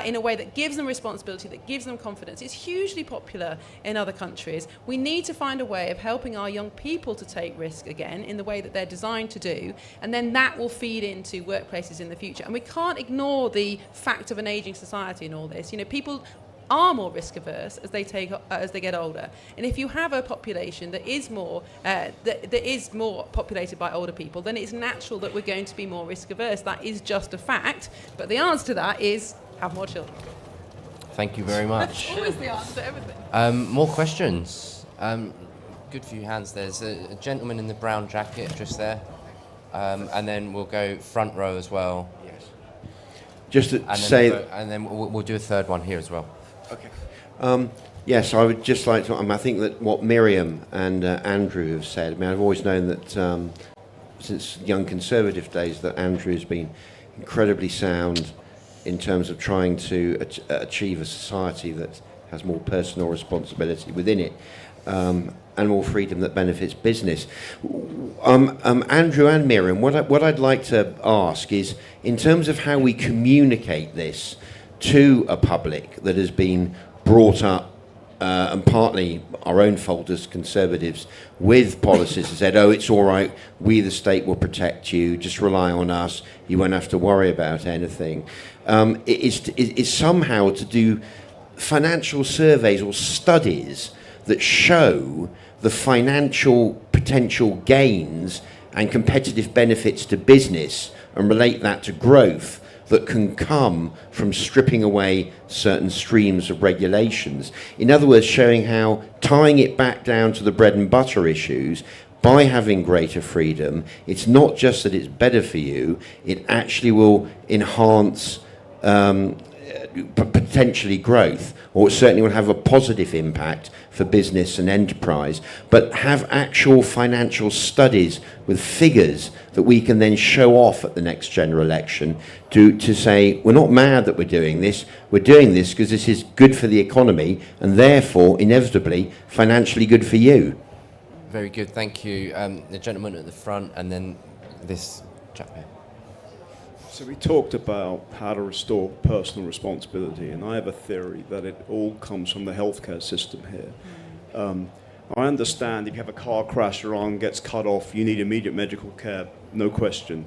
in a way that gives them responsibility, that gives them confidence. It's hugely popular in other countries. We need to find a way of helping our young people to take risk again in the way that they're designed to do, and then that will feed into workplaces in the future. And we can't ignore the fact of an ageing society in all this. People are more risk averse as they get older, and if you have a population that is more populated by older people, then it's natural that we're going to be more risk averse. That is just a fact. But the answer to that is have more children. Thank you very much. That's always the answer to everything. More questions. Good few hands. There's a gentleman in the brown jacket just there, and then we'll go front row as well. Yes. Just to And say, then we'll do a third one here as well. okay. Yes, I would just like to. I think that what Miriam and Andrew have said. I mean, I've always known that since Young Conservative days that Andrew has been incredibly sound in terms of trying to achieve a society that has more personal responsibility within it. And more freedom that benefits business. Andrew and Miriam, what I'd like to ask is, in terms of how we communicate this to a public that has been brought up, and partly our own fault as Conservatives, with policies that said, oh, it's all right, we the state will protect you, just rely on us, you won't have to worry about anything. It's somehow to do financial surveys or studies that show the financial potential gains and competitive benefits to business and relate that to growth that can come from stripping away certain streams of regulations. In other words, showing how tying it back down to the bread and butter issues, by having greater freedom, it's not just that it's better for you, it actually will enhance potentially growth, or it certainly will have a positive impact for business and enterprise, but have actual financial studies with figures that we can then show off at the next general election to say, we're not mad that we're doing this because this is good for the economy and therefore, inevitably, financially good for you. Very good, thank you. The gentleman at the front, and then this chap here. So we talked about how to restore personal responsibility, and I have a theory that it all comes from the healthcare system here. I understand if you have a car crash, your arm gets cut off, you need immediate medical care, no question.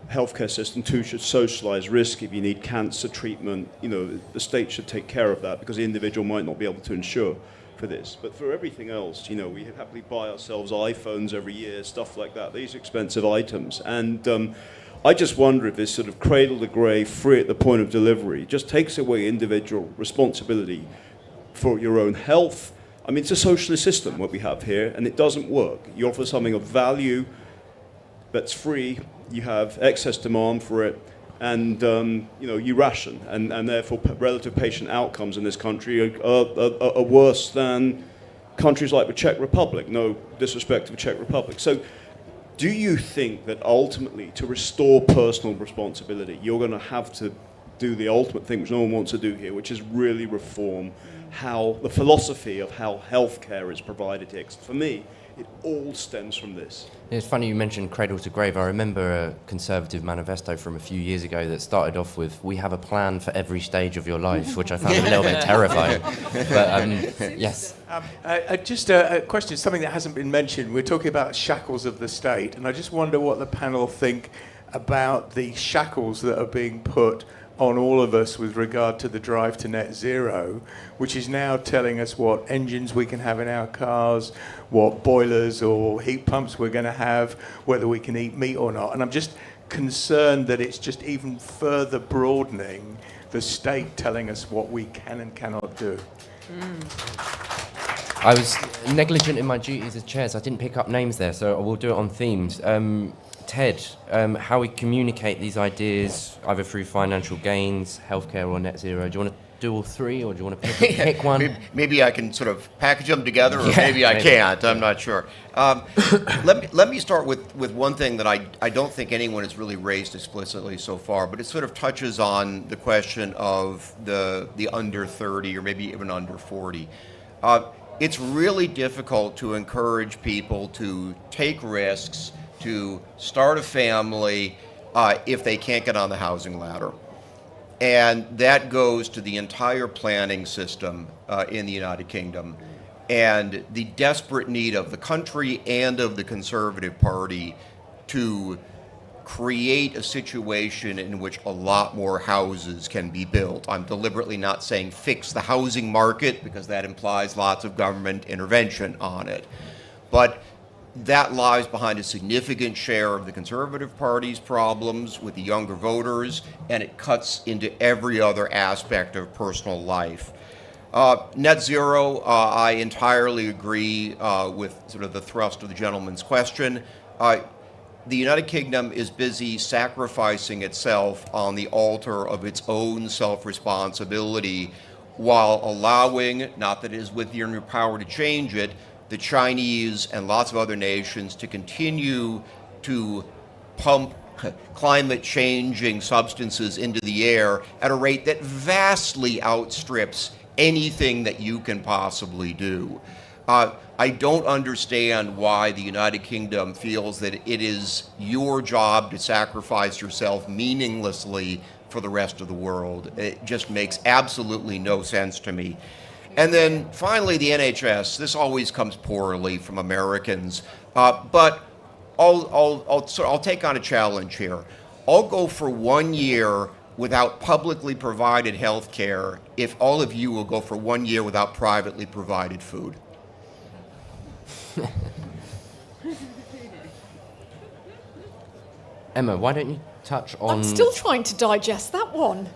Healthcare system too should socialise risk. If you need cancer treatment, the state should take care of that because the individual might not be able to insure for this. But for everything else, we happily buy ourselves iPhones every year, stuff like that, these expensive items. And I just wonder if this sort of cradle to grave, free at the point of delivery, just takes away individual responsibility for your own health. I mean, it's a socialist system, what we have here, and it doesn't work. You offer something of value that's free, you have excess demand for it, and you ration, and therefore relative patient outcomes in this country are worse than countries like the Czech Republic. No disrespect to the Czech Republic. So, do you think that ultimately, to restore personal responsibility, you're going to have to do the ultimate thing which no one wants to do here, which is really reform how the philosophy of how healthcare is provided here? 'Cause for me, it all stems from this. It's funny you mentioned cradle to grave. I remember a Conservative manifesto from a few years ago that started off with, "We have a plan for every stage of your life," which I found a little bit terrifying. But yes. Just a question, something that hasn't been mentioned. We're talking about shackles of the state, and I just wonder what the panel think about the shackles that are being put on all of us with regard to the drive to net zero, which is now telling us what engines we can have in our cars, what boilers or heat pumps we're going to have, whether we can eat meat or not. And I'm just concerned that it's just even further broadening the state telling us what we can and cannot do. I was negligent in my duties as chair, so I didn't pick up names there, so I will do it on themes. Ted, how we communicate these ideas, either through financial gains, healthcare, or net zero. Do you want to do all three, or do you want to pick one? Maybe I can sort of package them together, or maybe I can't. I'm not sure. Let me start with one thing that I don't think anyone has really raised explicitly so far, but it sort of touches on the question of the under 30 or maybe even under 40. It's really difficult to encourage people to take risks, to start a family if they can't get on the housing ladder. And that goes to the entire planning system in the United Kingdom. And the desperate need of the country and of the Conservative Party to create a situation in which a lot more houses can be built. I'm deliberately not saying fix the housing market because that implies lots of government intervention on it. But that lies behind a significant share of the Conservative Party's problems with the younger voters, and it cuts into every other aspect of personal life. Net zero, I entirely agree with sort of the thrust of the gentleman's question. The United Kingdom is busy sacrificing itself on the altar of its own self-responsibility while allowing, not that it is within your power to change it, the Chinese and lots of other nations to continue to pump climate-changing substances into the air at a rate that vastly outstrips anything that you can possibly do. I don't understand why the United Kingdom feels that it is your job to sacrifice yourself meaninglessly for the rest of the world. It just makes absolutely no sense to me. And then finally, the NHS. This always comes poorly from Americans, but I'll take on a challenge here. I'll go for 1 year without publicly provided health care if all of you will go for 1 year without privately provided food. Emma, why don't you touch on... I'm still trying to digest that one.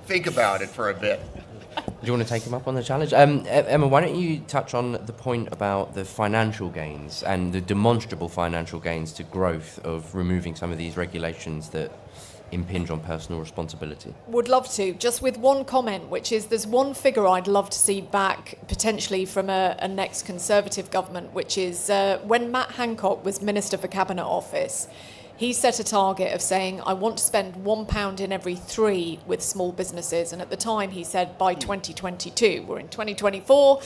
Think about it for a bit. Do you want to take him up on the challenge? Emma, why don't you touch on the point about the financial gains and the demonstrable financial gains to growth of removing some of these regulations that impinge on personal responsibility? Would love to, just with one comment, which is there's one figure I'd love to see back potentially from a next Conservative government, which is when Matt Hancock was Minister for Cabinet Office, he set a target of saying, I want to spend £1 in every 3 with small businesses. And at the time, he said by 2022. We're in 2024.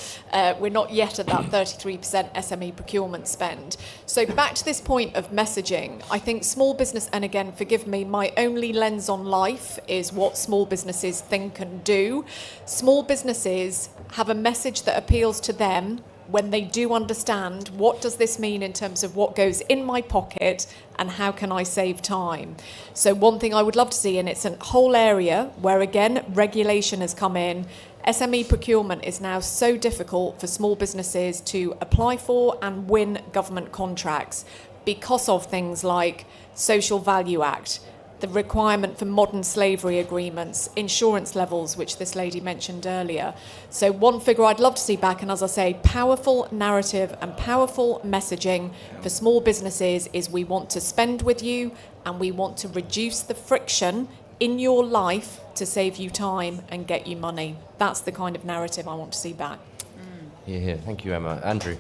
We're not yet at that 33% SME procurement spend. So back to this point of messaging, I think small business, and again, forgive me, my only lens on life is what small businesses think and do. Small businesses have a message that appeals to them when they do understand what does this mean in terms of what goes in my pocket and how can I save time. So one thing I would love to see, and it's a whole area where again regulation has come in, SME procurement is now so difficult for small businesses to apply for and win government contracts because of things like Social Value Act, the requirement for modern slavery agreements, insurance levels, which this lady mentioned earlier. So one figure I'd love to see back, and as I say, powerful narrative and powerful messaging for small businesses is we want to spend with you and we want to reduce the friction in your life to save you time and get you money. That's the kind of narrative I want to see back. Yeah. Thank you, Emma. Andrew?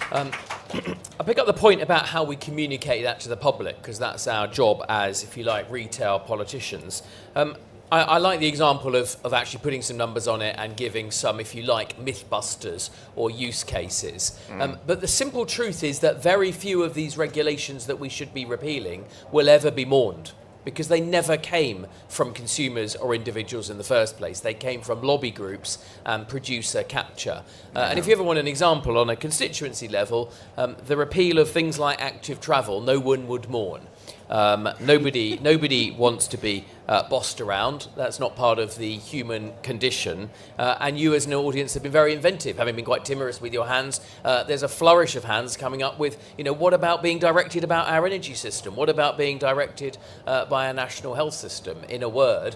I pick up the point about how we communicate that to the public, because that's our job as, if you like, retail politicians. I like the example of actually putting some numbers on it and giving some, if you like, mythbusters or use cases. But the simple truth is that very few of these regulations that we should be repealing will ever be mourned, because they never came from consumers or individuals in the first place. They came from lobby groups and producer capture. And if you ever want an example on a constituency level, the repeal of things like active travel, no one would mourn. Nobody wants to be bossed around. That's not part of the human condition. And you as an audience have been very inventive, having been quite timorous with your hands. There's a flourish of hands coming up with, what about being directed about our energy system? What about being directed by our national health system? In a word,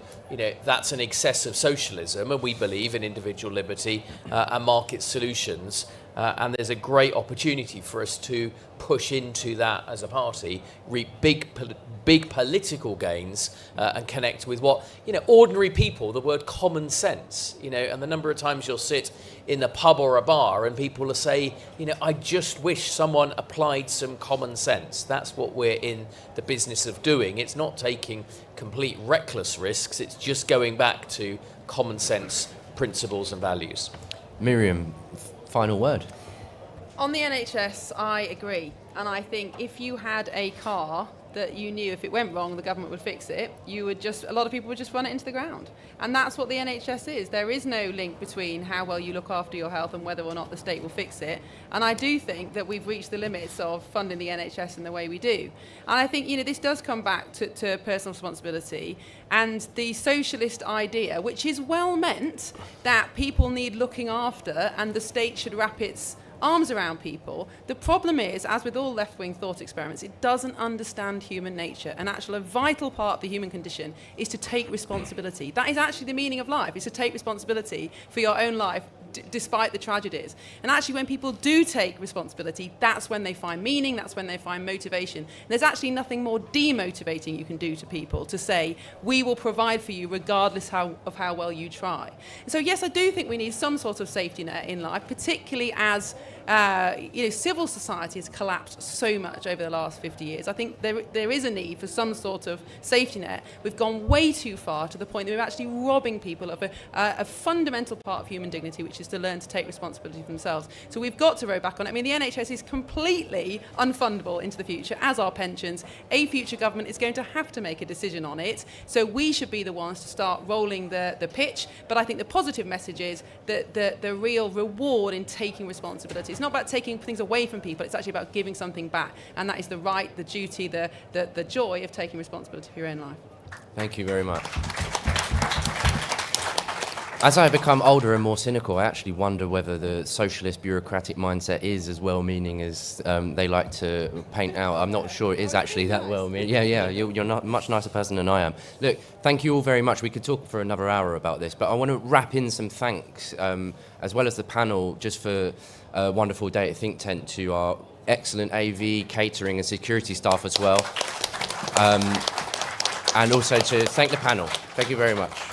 that's an excess of socialism, and we believe in individual liberty and market solutions. And there's a great opportunity for us to push into that as a party, reap big political gains, and connect with what, ordinary people, the word common sense, and the number of times you'll sit in a pub or a bar and people will say, I just wish someone applied some common sense. That's what we're in the business of doing. It's not taking complete reckless risks. It's just going back to common sense principles and values. Miriam, final word. On the NHS, I agree. And I think if you had a car that you knew if it went wrong, the government would fix it, a lot of people would just run it into the ground. And that's what the NHS is. There is no link between how well you look after your health and whether or not the state will fix it. And I do think that we've reached the limits of funding the NHS in the way we do. And I think, this does come back to personal responsibility and the socialist idea, which is well meant, that people need looking after and the state should wrap its arms around people. The problem is, as with all left-wing thought experiments, it doesn't understand human nature. And actually, a vital part of the human condition is to take responsibility. That is actually the meaning of life, is to take responsibility for your own life, despite the tragedies. And actually, when people do take responsibility, that's when they find meaning, that's when they find motivation. And there's actually nothing more demotivating you can do to people, to say, we will provide for you regardless of how well you try. And so yes, I do think we need some sort of safety net in life, particularly as civil society has collapsed so much over the last 50 years. I think there is a need for some sort of safety net. We've gone way too far to the point that we're actually robbing people of a fundamental part of human dignity, which is to learn to take responsibility for themselves. So we've got to row back on it. I mean, the NHS is completely unfundable into the future, as are pensions. A future government is going to have to make a decision on it. So we should be the ones to start rolling the pitch. But I think the positive message is that the real reward in taking responsibility. It's not about taking things away from people, it's actually about giving something back. And that is the right, the duty, the joy of taking responsibility for your own life. Thank you very much. As I become older and more cynical, I actually wonder whether the socialist bureaucratic mindset is as well-meaning as they like to paint out. I'm not sure it is actually that well-meaning. Yeah, you're not a much nicer person than I am. Look, thank you all very much. We could talk for another hour about this, but I want to wrap in some thanks, as well as the panel, just for a wonderful day at Think Tent, to our excellent AV, catering and security staff as well. and also to thank the panel. Thank you very much.